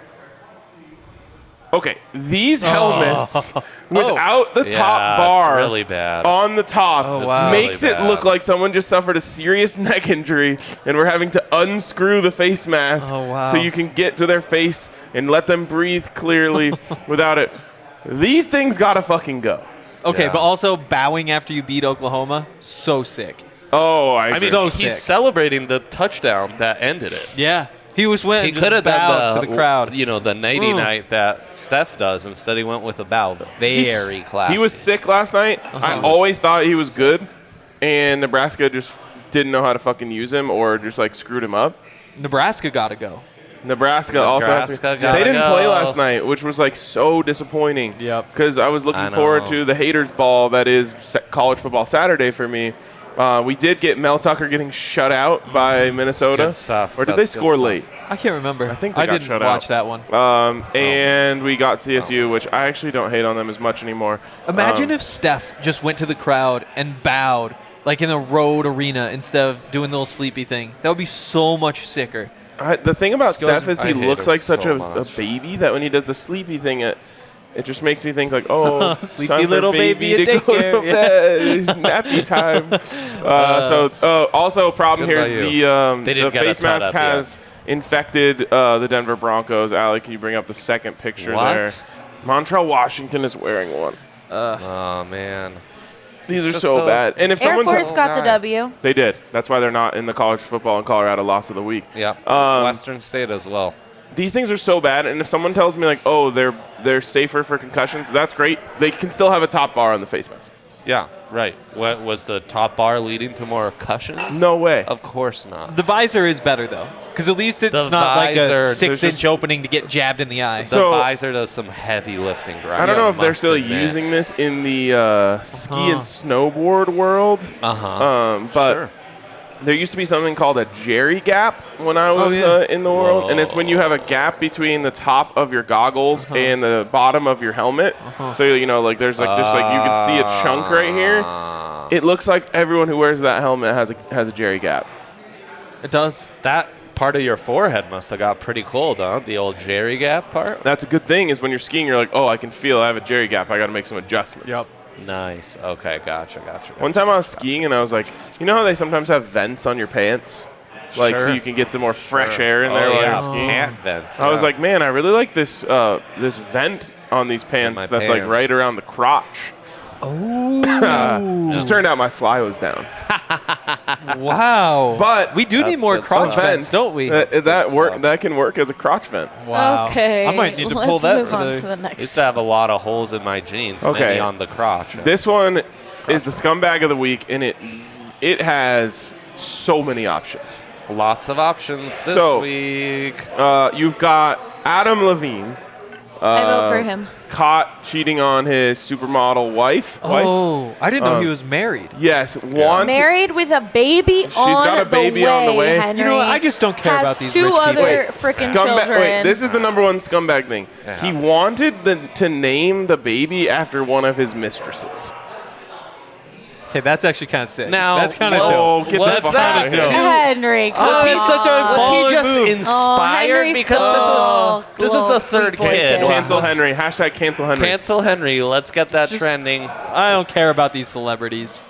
Okay, these helmets without the Yeah, top bar it's really bad. on the top Oh, wow. makes Really it bad. look like someone just suffered a serious neck injury and we're having to unscrew the face mask Oh, wow. so you can get to their face and let them breathe clearly without it. These things gotta fucking go. Okay, Yeah. but also bowing after you beat Oklahoma, so sick. Oh, I mean, So he's sick. celebrating the touchdown that ended it. Yeah, he was went. He and just could have bowed done to the crowd. you know, the nighty night that Steph does. Instead, he went with a bow. Very classy. He was sick last night. I Uh-huh. always thought he was good, and Nebraska just didn't know how to fucking use him or just like screwed him up. Nebraska got to go. Nebraska also has to, Nebraska they gotta didn't play go. last night, which was like so disappointing. Yep. Because I was looking I forward know. to the haters ball that is college football Saturday for me. We did get Mel Tucker getting shut out by Minnesota. good stuff. Or did That's they good score stuff. late? I can't remember. I think they got didn't shut watch out. that one. And we got CSU, which I actually don't hate on them as much anymore. Imagine if Steph just went to the crowd and bowed, like in a road arena, instead of doing the little sleepy thing. That would be so much sicker. The thing about Just goes- Steph is he I hate looks him like such so a much. baby that when he does the sleepy thing, it just makes me think like, oh, Sleepy time for little baby to at go daycare, to bed. It's nappy time. Also a problem Good here. by The They didn't get face a tut mask up yet. has infected the Denver Broncos. Alec, can you bring up the second picture What? there? Montrell Washington is wearing one. Oh man. These are just so a- bad. And if Air someone Force got the guy. W. they did. That's why they're not in the college football and Colorado loss of the week. Yeah. Western State as well. These things are so bad, and if someone tells me like, oh, they're safer for concussions, that's great. They can still have a top bar on the face mask. Yeah. Right. What was the top bar leading to more concussions? No way. Of course not. The visor is better though, because at least it's The not like visor, a there's 6-inch just- opening to get jabbed in the eye. The So- visor does some heavy lifting. I don't know if they're still using this in the ski and snowboard world, but Sure. there used to be something called a jerry gap when I was yeah. in the world, and it's when you have a gap between the top of your goggles and the bottom of your helmet. So you know, like there's like just like you can see a chunk right here. It looks like everyone who wears that helmet has a jerry gap. It does. That part of your forehead must have got pretty cold, huh? The old Jerry Gap part? That's a good thing is when you're skiing, you're like, oh, I can feel I have a jerry gap. I got to make some adjustments. Nice. Okay, gotcha. One time I was skiing and I was like, you know how they sometimes have vents on your pants? Like so Sure. you can get some more fresh air in there Oh, while yeah. you're skiing. Pant vents. I was yeah. like, man, I really like this this vent on these pants my that's like pants. right around the crotch. Just turned out my fly was down. Wow. But we do need That's more good crotch stuff. vents, don't we? That can work as a crotch vent. Wow. Okay. I might need to let's pull that move on to the I next. used to have a lot of holes in my jeans, Okay. many on the crotch. This one is the scumbag of the week, and it has so many options. Lots of options this So- week. You've got Adam Levine I vote for him. caught cheating on his supermodel wife. Oh, I didn't know he was married. Yes, Married with a baby on got a baby on the way. Henry. You know what? I just don't care Has about these two rich people. other Wait, freaking scumbag. children. Wait, this is the number one scumbag thing. Yeah. He wanted to name the baby after one of his mistresses. Okay, that's actually kind of sick. Now, that's kind of was- dope. Oh, get was the fuck that out of here. Henry, come Was he on. such a Was baller he just move? inspired? Henry's Because so this is the third sweet boy kid. kid. Cancel Let's- Henry. Hashtag cancel Henry. Cancel Henry. Let's get that trending. I don't care about these celebrities.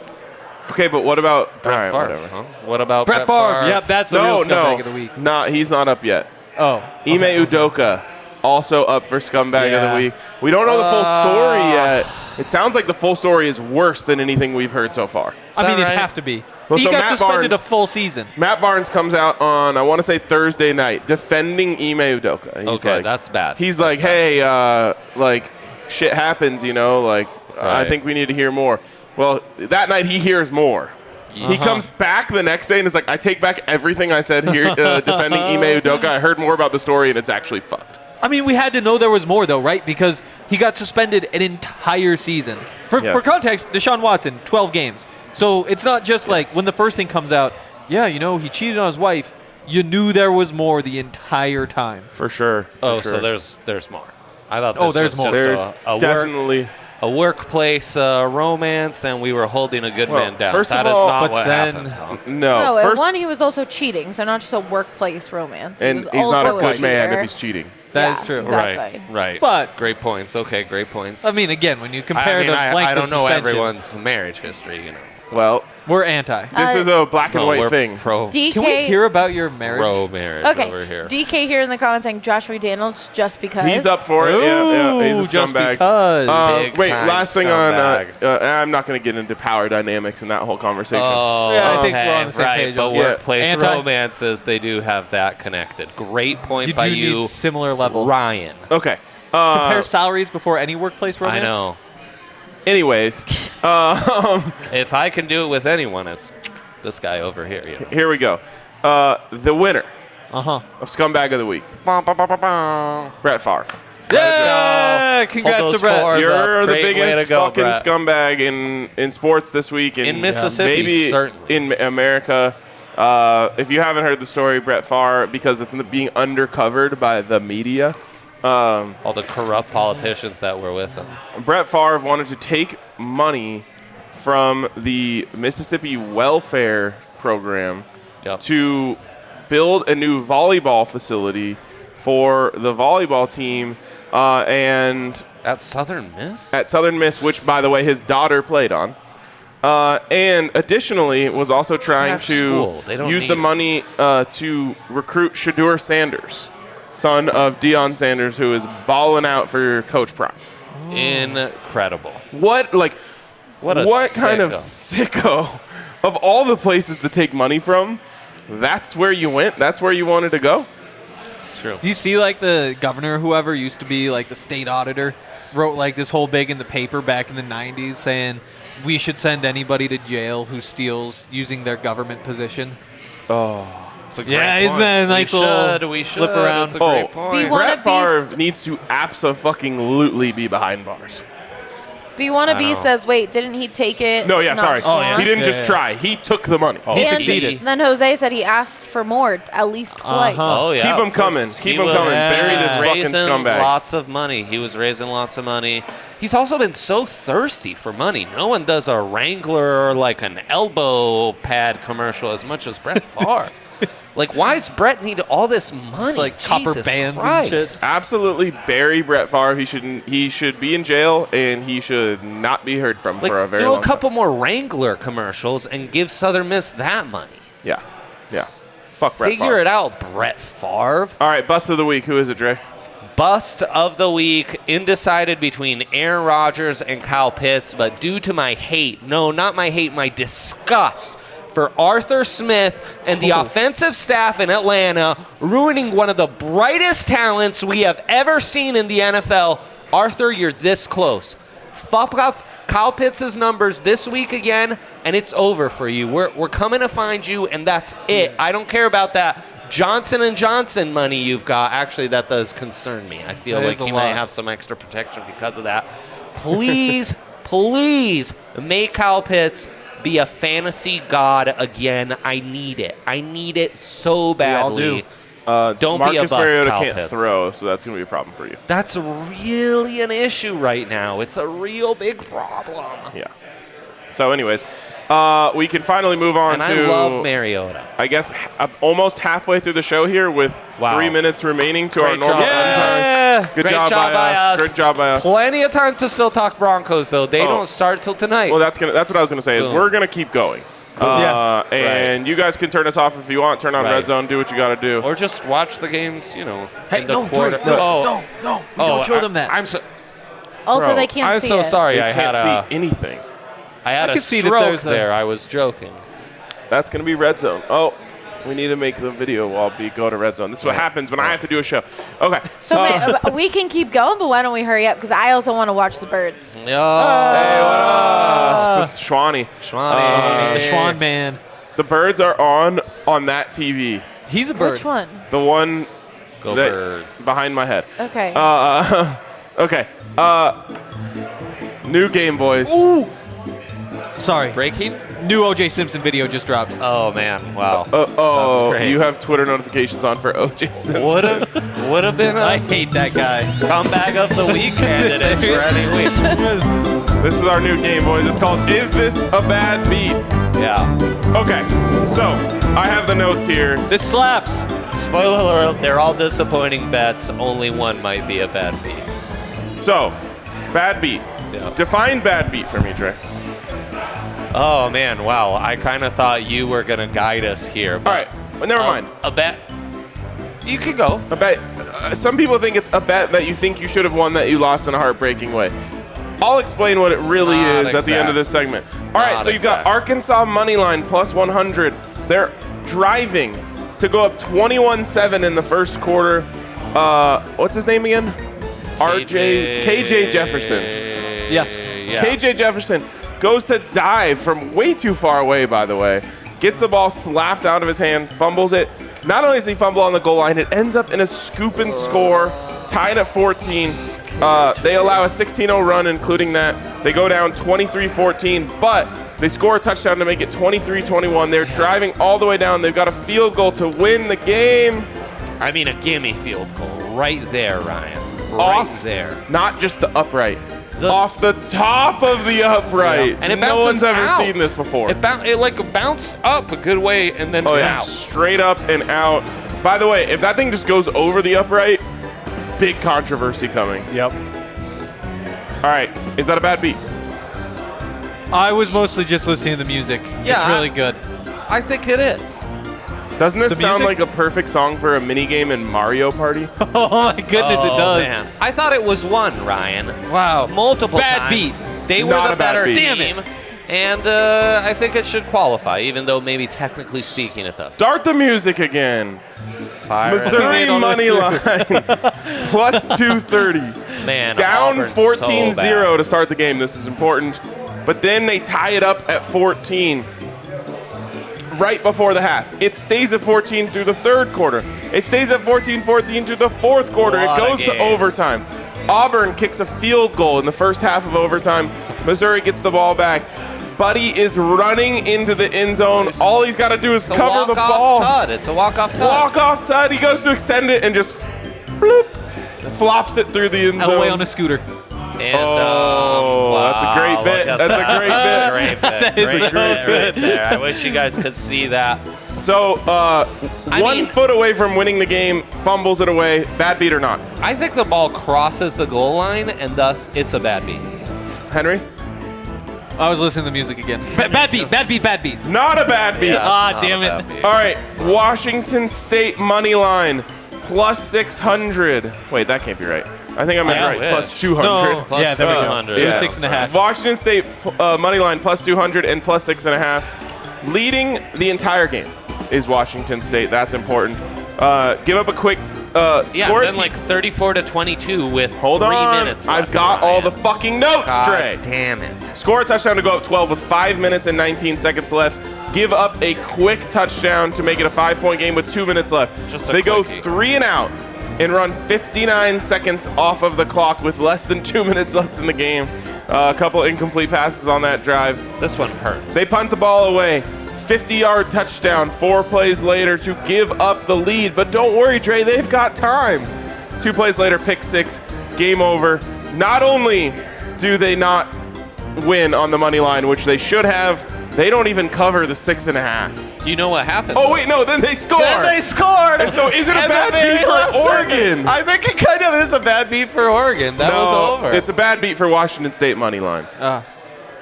Okay, but what about Brett all right, Favre, whatever. huh? What about Brett Favre. Yep, that's the No, real scumbag no, of the week. he's not up yet. Oh. Ime Udoka also up for Scumbag of the Week. We don't know the full story yet. It sounds like the full story is worse than anything we've heard so far. I mean, right? it'd have to be. Well, He so got Matt suspended Barnes- a full season. Matt Barnes comes out on, I want to say Thursday night, defending Ime Udoka. He's Okay, like, that's bad. He's That's like, bad. hey, like, shit happens, you know, like, I Right. think we need to hear more. Well, that night he hears more. He comes back the next day and is like, I take back everything I said here defending Ime Udoka. I heard more about the story and it's actually fucked. I mean, we had to know there was more, though, right? Because he got suspended an entire season. For context, Deshaun Watson, 12 games. So it's not just like when the first thing comes out, yeah, you know, he cheated on his wife. You knew there was more the entire time. For sure. Oh, for sure. so there's more. I thought this there's was more. just There's definitely. a workplace romance, and we were holding a good Well, man down. first of That is all- not But what then- happened. No, No, and first, one, he was also cheating, so not just a workplace romance. and he was he's not also a good man cheater. if he's cheating. That is Yeah, true. exactly. Right. But- great points. Okay, great points. I mean, again, when you compare I mean, the length I don't of know suspension, everyone's marriage history, you know. Well, we're anti. this is a black and No, white we're thing. pro Can we hear about your marriage? marriage Okay, over here. DK here in the comments saying Josh McDaniels just because. He's up for it. Yeah, he's a Ooh, just scumbag. because. Big Wait, time last thing scumbag. on. I'm not going to get into power dynamics and that whole conversation. Oh, Yeah, I think okay, we're on the same right. page But on that. workplace Anti- romances, they do have that connected. Great point You by do you, need similar level. Ryan. Okay. Compare salaries before any workplace romance. I know. Anyways, If I can do it with anyone, it's this guy over here. You know. here we go. The winner Uh-huh. of Scumbag of the Week, Brett Favre. Yeah! Congrats Hold to those Brett. fours. You're the Great way biggest to go, fucking Brett. scumbag in sports this week. In Mississippi, maybe certainly. in America. If you haven't heard the story, Brett Favre, because it's being undercovered by the media, All the corrupt politicians that were with him. Brett Favre wanted to take money from the Mississippi welfare program Yep. to build a new volleyball facility for the volleyball team and At Southern Miss? at Southern Miss, which, by the way, his daughter played on. And additionally, was also trying have to school. They don't use need the it. money to recruit Shadur Sanders, son of Deion Sanders, who is balling out for Coach Prime. Incredible. What, like, What a kind of sicko. sicko of all the places to take money from? That's where you went? That's where you wanted to go? It's true. Do you see, like, the governor, whoever used to be, like, the state auditor, wrote, like, this whole big in the paper back in the 90s saying we should send anybody to jail who steals using their government position? It's a great Yeah, point. isn't that a nice little we should. flip around? It's a great Oh. point. Be one- Brett Wanna Favre be needs to abso-fucking-lutely be behind bars. B Wannabe know. says, wait, didn't he take it? No, yeah, not sorry. once? He didn't Yeah, just yeah. try. He took the money. He And succeeded. then Jose said he asked for more, at least twice. Oh, yeah. Keep of 'em coming. course. Keep He 'em was coming. Bury this fucking raising scumbag. lots of money. He was raising lots of money. He's also been so thirsty for money. No one does a Wrangler or like an elbow pad commercial as much as Brett Favre. Like, why does Brett need all this money? It's like copper Jesus bands Christ. and shit. Absolutely bury Brett Favre. He should be in jail, and he should not be heard from Like, for a very do long a couple more Wrangler commercials and give Southern Miss that money. time. Yeah. Fuck Brett Figure Favre. it out, Brett Favre. All right, bust of the week. Who is it, Dre? Bust of the week, undecided between Aaron Rodgers and Kyle Pitts, but due to my hate, no, not my hate, my disgust for Arthur Smith and the offensive staff in Atlanta, ruining one of the brightest talents we have ever seen in the NFL. Arthur, you're this close. Fuck up Kyle Pitts' numbers this week again, and it's over for you. We're coming to find you, and that's it. I don't care about that Johnson & Johnson money you've got. Actually, that does concern me. I feel That like is a he might lot. have some extra protection because of that. Please, please make Kyle Pitts be a fantasy god again. I need it. I need it so badly. all Don't Marcus be a bust, Mariota Kyle can't Pitts. throw, so that's going to be a problem for you. That's really an issue right now. It's a real big problem. Yeah. So, anyways, we can finally move on And to. I love Mariota. I guess almost halfway through the show here with Wow. 3 minutes remaining to Great our normal job. end time. Yeah! Good Great job by us. Good job by us. Plenty of time to still talk Broncos, though. They don't start till tonight. Well, that's what I was gonna say. Is Boom. we're gonna keep going. And you guys can turn us off if you want. Turn on Red Zone. Do what you got to do. Or just watch the games, in the no, quarter. no, don't show them that. I'm so. Also, Bro, they can't I'm see so it. sorry. You I can't had see anything. I had I a can see that stroke there's a- there. I was joking. That's going to be Red Zone. Oh, we need to make the video while we go to Red Zone. This is what happens when I have to do a show. Okay. So wait, we can keep going, but why don't we hurry up? Because I also want to watch the birds. Hey, what up? This is Schwani. The Schwan man. The birds are on that TV. He's a bird. Which one? The one Go that- Birds. behind my head. Okay. Okay. New Game Boys. Sorry. Breaking? New O.J. Simpson video just dropped. Oh man! Wow. Oh, That's great. you have Twitter notifications on for OJ Simpson. Would have been I a hate that guy. scumbag of the week candidate for any week. This is our new Game Boys. It's called Is This a Bad Beat? Yeah. Okay, so I have the notes here. This slaps. Spoiler alert: they're all disappointing bets. Only one might be a bad beat. So, bad beat. Yeah. Define bad beat for me, Dre. Oh man! Wow. I kind of thought you were gonna guide us here. All right, well, never mind. A bet. You could go. A bet. Some people think it's a bet that you think you should have won that you lost in a heartbreaking way. I'll explain what it really Not is at the end of this segment. All right, Not so you've got exact. Arkansas moneyline plus 100. They're driving to go up 21-7 in the first quarter. What's his name again? KJ Jefferson. Yes. Yeah. KJ Jefferson goes to dive from way too far away, by the way. Gets the ball slapped out of his hand, fumbles it. Not only does he fumble on the goal line, it ends up in a scoop and score, tied at 14. They allow a 16-0 run, including that. They go down 23-14, but they score a touchdown to make it 23-21. They're driving all the way down. They've got a field goal to win the game. I mean, a gimme field goal right there, Ryan. Off there. Not just the upright. Off the top of the upright. Yeah. And it no one's bounces ever out. seen this before. It like bounced up a good way and then Oh yeah, out. straight up and out. By the way, if that thing just goes over the upright, big controversy coming. Yep. All right, is that a bad beat? I was mostly just listening to the music. Yeah, It's really good. I think it is. Doesn't this The sound music? like a perfect song for a minigame in Mario Party? Oh my goodness, it does. Man. I thought it was one, Ryan. Wow. Multiple Bad times. beat. They were Not the a bad better beat. team. Damn it. And I think it should qualify, even though maybe technically speaking it doesn't. Start the music again. Fire it Missouri on the money line plus 230. Man, Down Auburn's 14-0 so bad. to start the game. This is important. But then they tie it up at 14 right before the half. It stays at 14 through the third quarter. It stays at 14-14 through the fourth quarter. It What a goes to game. overtime. Auburn kicks a field goal in the first half of overtime. Missouri gets the ball back. Buddy is running into the end zone. All he's got to do is It's a cover the ball. walk-off tud. It's a walk-off tud. Walk-off tud. He goes to extend it and just bloop, flops it through the end zone. Elway on a scooter. And, that's a great wow, bit. look at That's a that. great That's bit. a great bit. That is Great so bit good. right there. I wish you guys could see that. So, I 1 mean- foot away from winning the game, fumbles it away. Bad beat or not? I think the ball crosses the goal line, and thus it's a bad beat. Henry? I was listening to the music again. Bad beat, bad beat, bad beat. Not a bad beat. Yeah, it's Ah, not damn a it. bad beat. All right, Washington State money line plus 600. Wait, that can't be right. I think I meant Yeah, right. wish. Plus 200. No. Plus Yeah, there we go. 200. It was Yeah, 6.5. Washington State money line plus 200 and plus 6.5. Leading the entire game is Washington State. That's important. Give up a quick Yeah, score. and then like 34-22 with Hold 3 on. minutes left. I've got all the fucking notes straight. Damn it. Score a touchdown to go up 12 with 5 minutes and 19 seconds left. Give up a quick touchdown to make it a 5-point game with 2 minutes left. Just a They go quickie. 3 and out and run 59 seconds off of the clock with less than 2 minutes left in the game. A couple incomplete passes on that drive. This one hurts. They punt the ball away. 50-yard touchdown 4 plays later to give up the lead. But don't worry, Dre, they've got time. 2 plays later, pick 6, game over. Not only do they not win on the money line, which they should have, they don't even cover the 6.5. Do you know what happened? Oh, wait, no, then they score. Then they scored. And so is it a And bad the very beat for last Oregon? second. I think it kind of is a bad beat for Oregon. That was over. It's a bad beat for Washington State money line.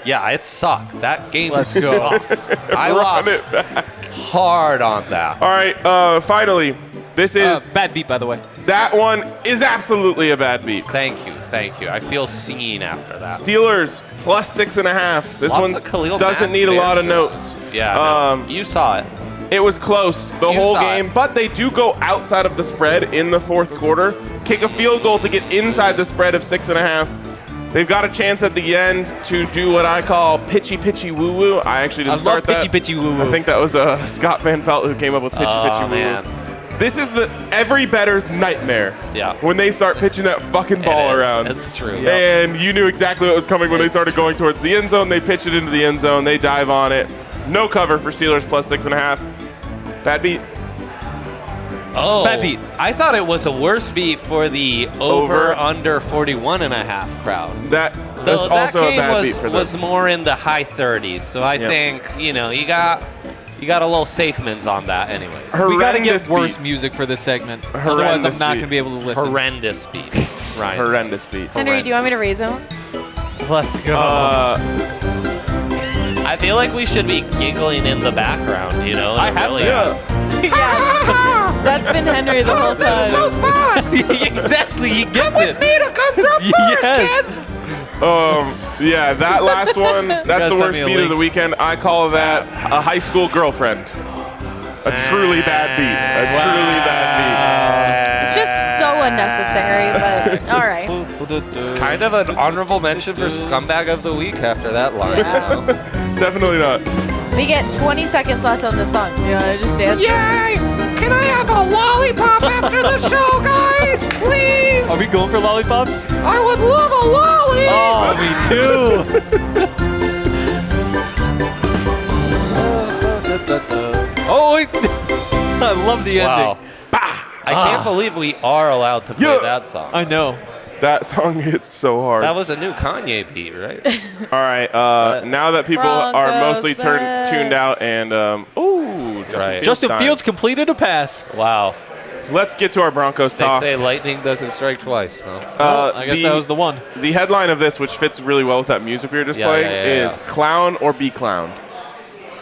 Yeah, it sucked. That game Let's go. sucked. I lost hard on that. All right, finally, this is Bad beat, by the way. that one is absolutely a bad beat. Thank you. I feel seen after that. Steelers plus 6.5. This Lots one of Khalil doesn't Mack need a lot of Bears notes. Yeah, no, you saw it. It was close the You whole saw game, it. but they do go outside of the spread in the fourth quarter, kick a field goal to get inside the spread of 6.5. They've got a chance at the end to do what I call pitchy woo woo. I actually didn't start that. Pitchy woo woo. I think that was Scott Van Pelt who came up with pitchy woo woo. Man. This is every bettor's nightmare. Yeah. When they start pitching that fucking ball It is. around. It's true. And you knew exactly what was coming when they started going towards the end zone. They pitch it into the end zone. They dive on it. No cover for Steelers plus 6.5. Bad beat. Oh, Bad beat. I thought it was a worse beat for the over/under 41.5 crowd. That's Though that also a game bad beat for them. was more in the high 30s, so I think you got a little safemans on that, anyways. We got to Horrendous get worse beat. music for this segment. Otherwise, Horrendous I'm not beat. going to be able to listen. Horrendous beat. Ryan. Horrendous beat. Henry, do you want me to raise him? Let's go. I feel like we should be giggling in the background, you know? I have Yeah. That's been Henry the whole time. Exactly, he gets it. me to come jump Yes. Yeah, that last one, that's gotta the send worst me a beat of link. the weekend. I call that a high school girlfriend. A truly bad beat. A truly bad It's just so unnecessary, but all right. Kind of an honorable mention for Scumbag of the Week after that line. Yeah. beat. Definitely not. We get 20 seconds left on this song. You want to just dance? Yay! Can I have a lollipop after the show, guys? Please! Are we going for lollipops? I would love a lolly! Oh, me too. Oh, wait. I love the Wow. ending. I can't believe we are allowed to play Yeah. that song. I know. That song hits so hard. That was a new Kanye beat, right? All right, now that people are Broncos mostly bets. tuned out and, Right. Justin time. Fields completed a pass. Wow. Let's get to our Broncos They talk. say lightning doesn't strike twice, no? I guess that was the one. The headline of this, which fits really well with that music we were just Yeah, playing, yeah. is Clown or Be Clowned.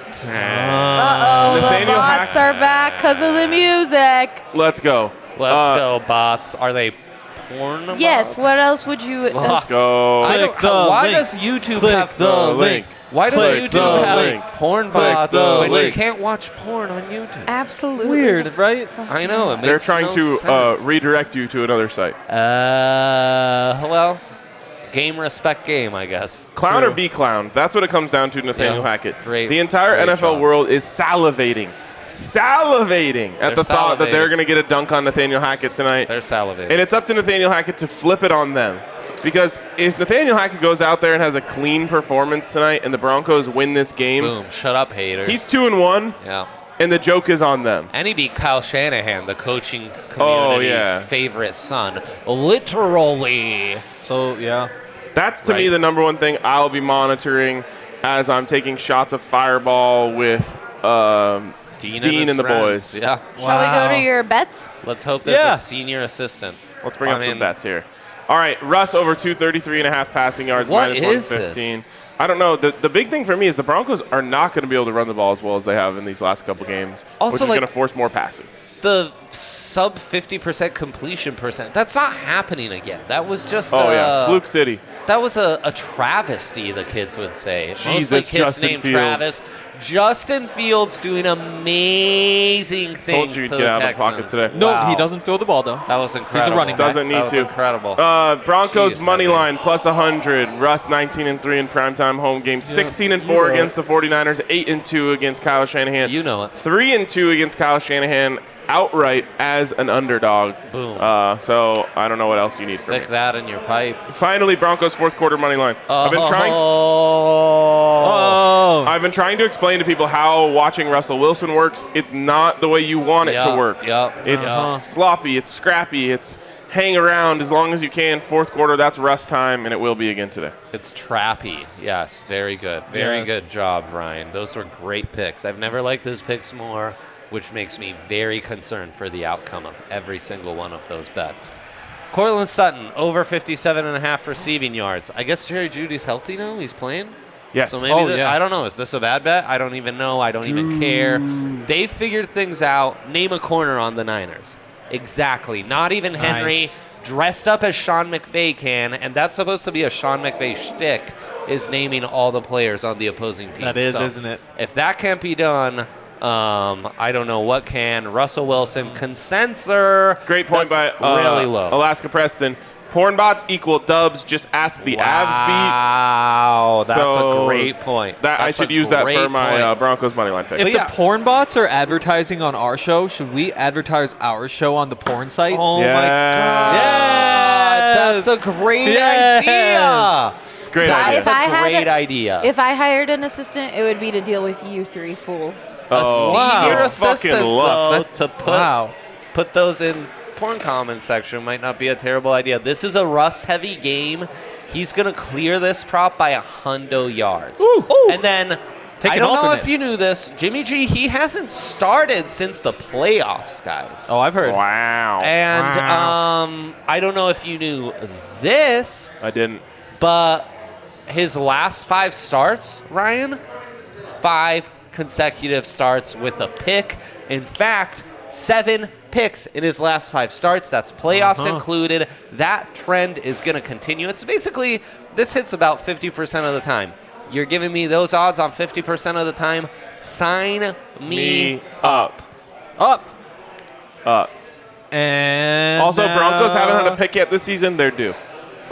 Uh-oh, the Nathaniel bots are back because of the music. Let's go. Let's go, bots. Are they porn Yes, bots? what else would you... Let's go. I don't, Click the why link. does YouTube Click have the link. Why does Click the YouTube have link. porn Click bots the when you link. can't watch porn on YouTube? Absolutely. Weird, right? I know. It They're makes trying no to sense. redirect you to another site. Well, game respect game, I guess. Clown True. or be clowned. That's what it comes down to, Nathaniel Yeah. Hackett. Great- the entire great NFL job. world is salivating at the thought that salivating. they're going to get a dunk on Nathaniel Hackett tonight. They're salivating. And it's up to Nathaniel Hackett to flip it on them. Because if Nathaniel Hackett goes out there and has a clean performance tonight and the Broncos win this game, Boom. Shut up, haters. he's 2-1, yeah. and the joke is on them. And he beat Kyle Shanahan, the coaching Oh, community's yeah. favorite son. Literally. So, yeah. That's to me Right. the number one thing I'll be monitoring as I'm taking shots of Fireball with Dean his and the friends. boys. Yeah. Shall we go to your bets? Let's hope there's Yeah. a senior assistant. Let's bring up some bets here. All right, Russ over 233.5 passing yards, What minus is 115. I don't know. The big thing for me is the Broncos are not going to be able to run the ball as well as they have in these last couple games, Also, which is like- going to force more passing. The sub 50% completion percent. That's not happening again. That was just Oh, yeah, Fluke City. That was a travesty, the kids would say. Mostly Jesus, kids Justin named Fields. Travis. Justin Fields doing amazing things Told you he'd to get the out of the Texans. pocket today. No, Wow. he doesn't throw the ball, though. That was incredible. running back. Doesn't need that was to. incredible. Broncos Jeez, money that line plus 100. Russ 19-3 in primetime home games. 16-4 against the 49ers. 8-2 against Kyle Shanahan. You know it. 3-2 against Kyle Shanahan outright as an underdog. Boom. So I don't know what else you need from me. Stick that in your pipe. Finally, Broncos fourth quarter money line. I've been trying. Oh. I've been trying to explain to people how watching Russell Wilson works. It's not the way you want it to work. It's sloppy. It's scrappy. It's hang around as long as you can. Fourth quarter, that's Russ time, and it will be again today. It's trappy. Yes, very good. Very Yes. good job, Ryan. Those were great picks. I've never liked his picks more, which makes me very concerned for the outcome of every single one of those bets. Cortland Sutton, over 57.5 receiving yards. I guess Jerry Judy's healthy now? He's playing? Yes. So maybe yeah. I don't know. Is this a bad bet? I don't even know. I don't even care. They figured things out. Name a corner on the Niners. Exactly. Not even Henry. Nice. Dressed up as Sean McVay can, and that's supposed to be a Sean McVay shtick, is naming all the players on the opposing team. That is, So isn't it? if that can't be done, I don't know what can. Russell Wilson, consensus. Great point That's by really low. Alaska Preston. Porn bots equal dubs. Just ask the Avs Wow, that's So a great point. beat. That I That's should a use that for great my point. Broncos moneyline pick. If yeah. the porn bots are advertising on our show, should we advertise our show on the porn sites? Oh Yes. my god! Yes. That's a great Yes. idea. Great idea. That's If I a had great a- idea. If I hired an assistant, it would be to deal with you three fools. Oh, Wow. Senior fucking assistant, luck. though, to put Wow. put those in porn comment section might not be a terrible idea. This is a Russ-heavy game. He's gonna clear this prop by 100 yards. Ooh. And then Take I an don't know alternate. if you knew this, Jimmy G. He hasn't started since the playoffs, guys. Oh, I've heard. Wow. And I don't know if you knew this, I didn't. but his last 5 starts, Ryan, 5 consecutive starts with a pick. In fact, 7 picks in his last 5 starts. That's playoffs included. That trend is going to continue. It's basically, this hits about 50% of the time. You're giving me those odds on 50% of the time. Sign me up. Up. Up. And Also, Broncos haven't had a pick yet this season. They're due.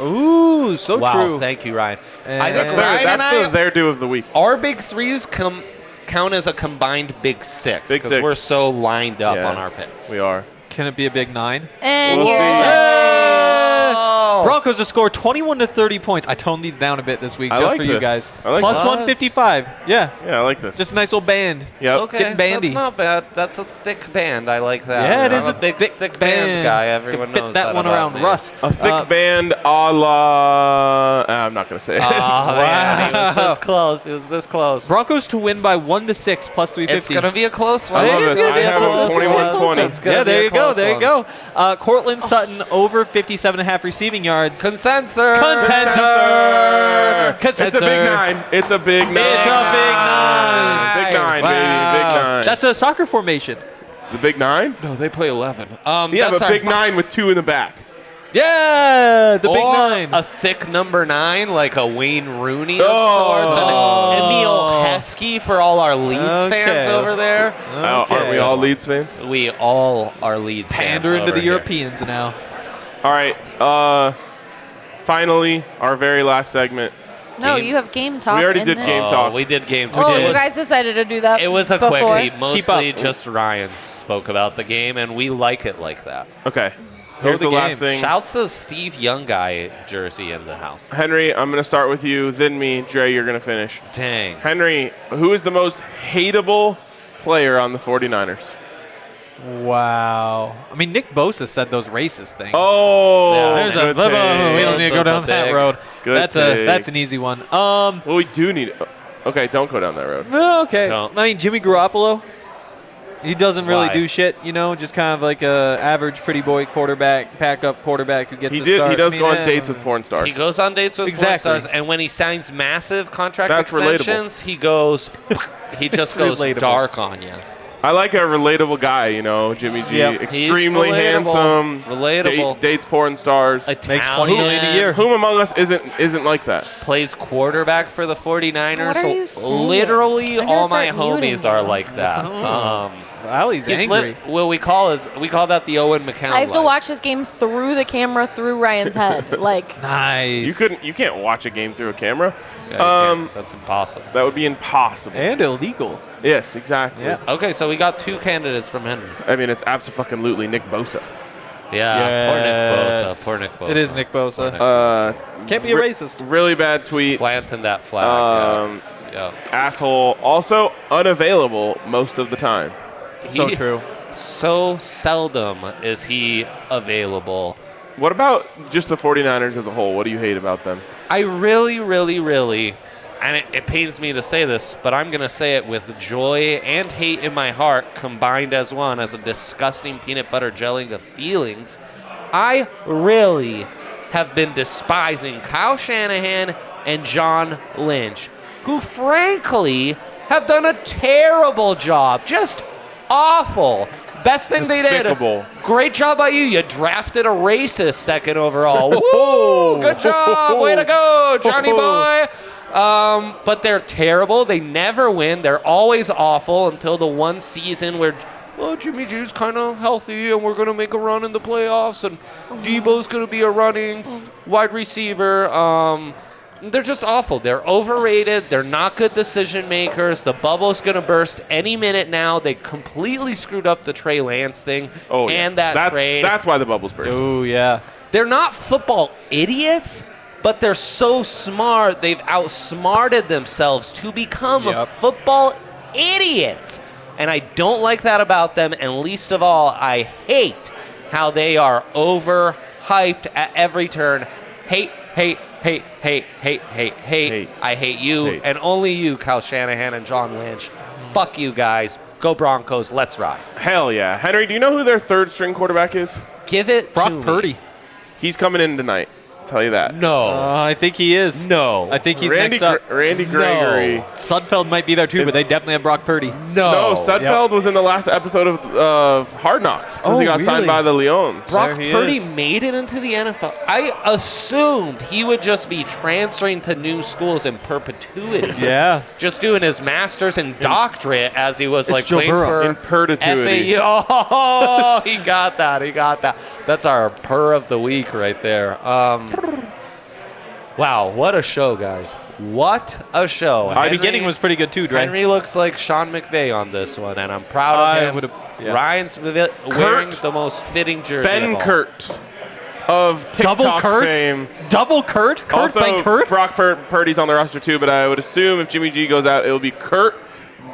Ooh, so Wow, true. thank you, Ryan. And I think That's Ryan and I, Their due of the week. our big threes count as a combined big 6 Big because six. we're so lined up Yeah. on our picks. We are. Can it be a big 9? And We'll here see. Oh. Broncos to score 21 to 30 points. I toned these down a bit this week I just like for you this. guys. I like Plus this. 155. Yeah. Yeah, I like this. Just a nice little band. Yep. Okay, Getting bandy. that's not bad. That's a thick band. I like that. Yeah, it I'm is a a big thick band band. guy. Can Everyone fit knows that one about around me. Russ. A thick band a la... I'm not going to say it. Oh, man, he was Wow. this close. He was this close. Broncos to win by 1-6 plus 350. It's gonna be a close one. I love It is this. gonna I be a have close a one. 21-20. It's gonna Yeah, be there a you go. close There you one. go. Cortland Sutton over 57.5 receiving yards. Consensus. Consensus. It's a big 9. It's a big 9. It's a big 9. Big 9, baby. Big 9. That's a soccer formation. the big 9? No, they play 11. Yeah, that's but our- big 9 with 2 in the back. Yeah, the big or 9. a thick number 9, like a Wayne Rooney of Oh. sorts. And Emil Heskey for all our Leeds fans Okay. over there. Aren't we all Leeds fans? We all are Leeds Pander fans into over the here. Europeans now. All right. Finally, our very last segment. no, Game- you have game talk. We already in did it. game Oh, talk. we did game Oh, talk. you guys decided to do that. It was a before. quickie. Mostly up. just Ryan spoke about the game, and we like it like that. Okay. Here's the the last game. thing. Shouts to the Steve Young guy jersey in the house. Henry, I'm going to start with you, then me. Dre, you're going to finish. Dang. Henry, who is the most hateable player on the 49ers? Wow. I mean, Nick Bosa said those racist things. Oh, Yeah, There's a. good We take. don't need to go Bosa's down a that big- road. Good take. That's an easy one. Well, we do need it. Okay, don't go down that road. Okay. Don't. I mean, Jimmy Garoppolo. He doesn't really Why? do shit, you know, just kind of like a average pretty boy quarterback, pack-up quarterback who gets He to did. start. He does I go mean, on dates with porn stars. He goes on dates with porn Exactly. stars, and when he signs massive contract That's relatable. extensions, he goes, he just goes Relatable. dark on you. I like a relatable guy, you know, Jimmy G. Yep. Extremely He's relatable. handsome. Relatable. Dates porn stars. Makes Italian, $20 million a year. Whom among us isn't like that? plays quarterback for the 49ers. What are you saying? Literally, I'm gonna all my start muting homies are him. like that. Allie's He's angry. well, we call that the Owen McCown. I have to life. watch this game through the camera through Ryan's head. Like, Nice. You can't watch a game through a camera. Yeah, you can't. That's impossible. That would be impossible. And illegal. Yes, exactly. Yeah. Okay, so we got 2 candidates from Henry. I mean, it's abso-fucking-lutely Nick Bosa. Yes. Poor Nick Bosa. It is Nick Bosa. Can't be a racist. Really bad tweets. Planting that flag. yeah. Asshole. Also unavailable most of the time. So He- true. So seldom is he available. What about just the 49ers as a whole? What do you hate about them? I really, really, really, and it pains me to say this, but I'm going to say it with joy and hate in my heart combined as one, as a disgusting peanut butter gelling of feelings. I really have been despising Kyle Shanahan and John Lynch who frankly have done a terrible job. Just awful. Best thing Despicable. they did. Great job by you. You drafted a racist second overall. Woo! Good job. Way to go, Johnny boy. But they're terrible. They never win. They're always awful until the one season where, Jimmy G's kind of healthy and we're going to make a run in the playoffs and Debo's going to be a running wide receiver. They're just awful. They're overrated. They're not good decision makers. The bubble's going to burst any minute now. They completely screwed up the Trey Lance thing and that trade. That's why the bubble's bursting. Oh, yeah. They're not football idiots, but they're so smart. They've outsmarted themselves to become a football idiots. And I don't like that about them. And least of all, I hate how they are overhyped at every turn. Hate. I hate you and only you, Kyle Shanahan and John Lynch. Fuck you guys. Go Broncos. Let's ride. Hell yeah. Henry, do you know who their third string quarterback is? Give it Brock to Purdy. me. He's coming in tonight. I'll tell you that. No. I think he is. No. I think he's Randy next up. Randy Gregory. Sudfeld might be there too, but they definitely have Brock Purdy. No, Sudfeld was in the last episode of Hard Knocks because he got signed by the Leons. Brock Purdy made it into the NFL. I assumed he would just be transferring to new schools in perpetuity. Yeah. Just doing his master's and doctorate as he was Joe playing Burrow. for In perpetuity. FAU. Oh, he got that. That's our purr of the week right there. Wow, what a show, guys. What a show. The beginning was pretty good too, Dre. Henry looks like Sean McVay on this one, and I'm proud of him. Ryan's wearing the most fitting jersey Ben of all. Kurt of TikTok Double Kurt? fame. Double Kurt? Kurt Also, by Kurt? Brock Purdy's on the roster too, but I would assume if Jimmy G goes out, it will be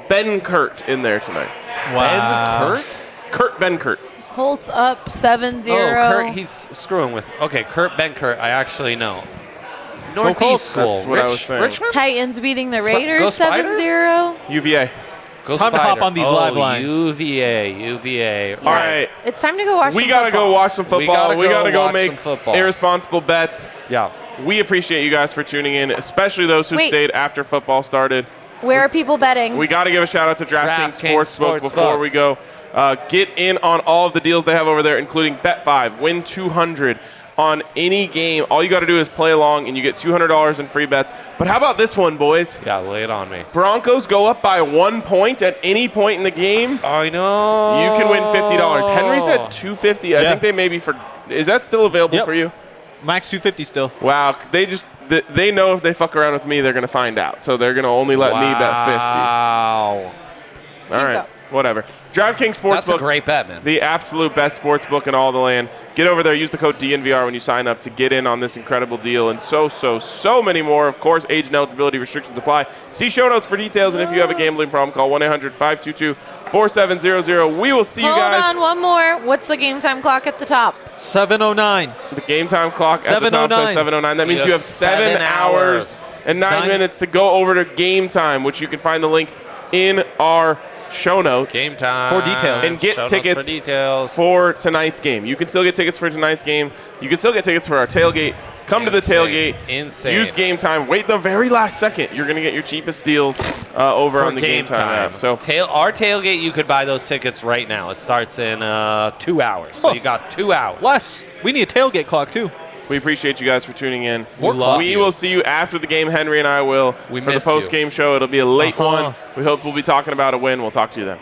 Ben Kurt in there tonight. Wow. Ben Kurt? Ben Kurt. Colts up 7-0. Oh, Kurt, he's screwing with. Okay, Ben Kurt, I actually know. Northeast Colts, School. that's what I was saying. Richmond? Titans beating the Go Raiders Spiders? 7-0. UVA. Go Time to hop Spider. on these live lines. UVA. All right. It's time to go watch We some got to football. go watch some football. We got to go watch make some football. irresponsible bets. Yeah. We appreciate you guys for tuning in, especially those who Wait. stayed after football started. Where are people betting? We got to give a shout out to DraftKings DraftKings Sportsbook before we go. Get in on all of the deals they have over there, including Bet 5, win 200 on any game. All you got to do is play along, and you get $200 in free bets. But how about this one, boys? Yeah, lay it on me. Broncos go up by 1 point at any point in the game. I know. You can win $50. Henry said $250. I Yeah. think they may be for. Is that still available Yep. for you? Max 250 still. Wow, they know if they fuck around with me, they're gonna find out. So they're gonna only let me bet 50. Wow. All right, whatever. DraftKings Sportsbook. That's a great bet, man. The absolute best sports book in all the land. Get over there. Use the code DNVR when you sign up to get in on this incredible deal and so many more. Of course, age and eligibility restrictions apply. See show notes for details. And if you have a gambling problem, call 1-800-522-4700. We will see you guys. Hold on, one more. What's the game time clock at the top? 7:09. The game time clock at the top 7:09. says 7:09. That means You you have have 7 hours and 9 Nine. minutes to go over to game time, which you can find the link in our show notes. Game time. For details. And get Show notes tickets for details. for tonight's game. You can still get tickets for tonight's game. You can still get tickets for our tailgate. Come to the tailgate. Insane. Use game time. Wait the very last second. You're going to get your cheapest deals over For on the game time app. So our tailgate, you could buy those tickets right now. It starts in 2 hours. So you got 2 hours. Less. We need a tailgate clock too. we appreciate you guys for tuning in. We will see you after the game. Henry and I will. We for the miss you. post-game show. It'll be a late one. We hope we'll be talking about a win. We'll talk to you then.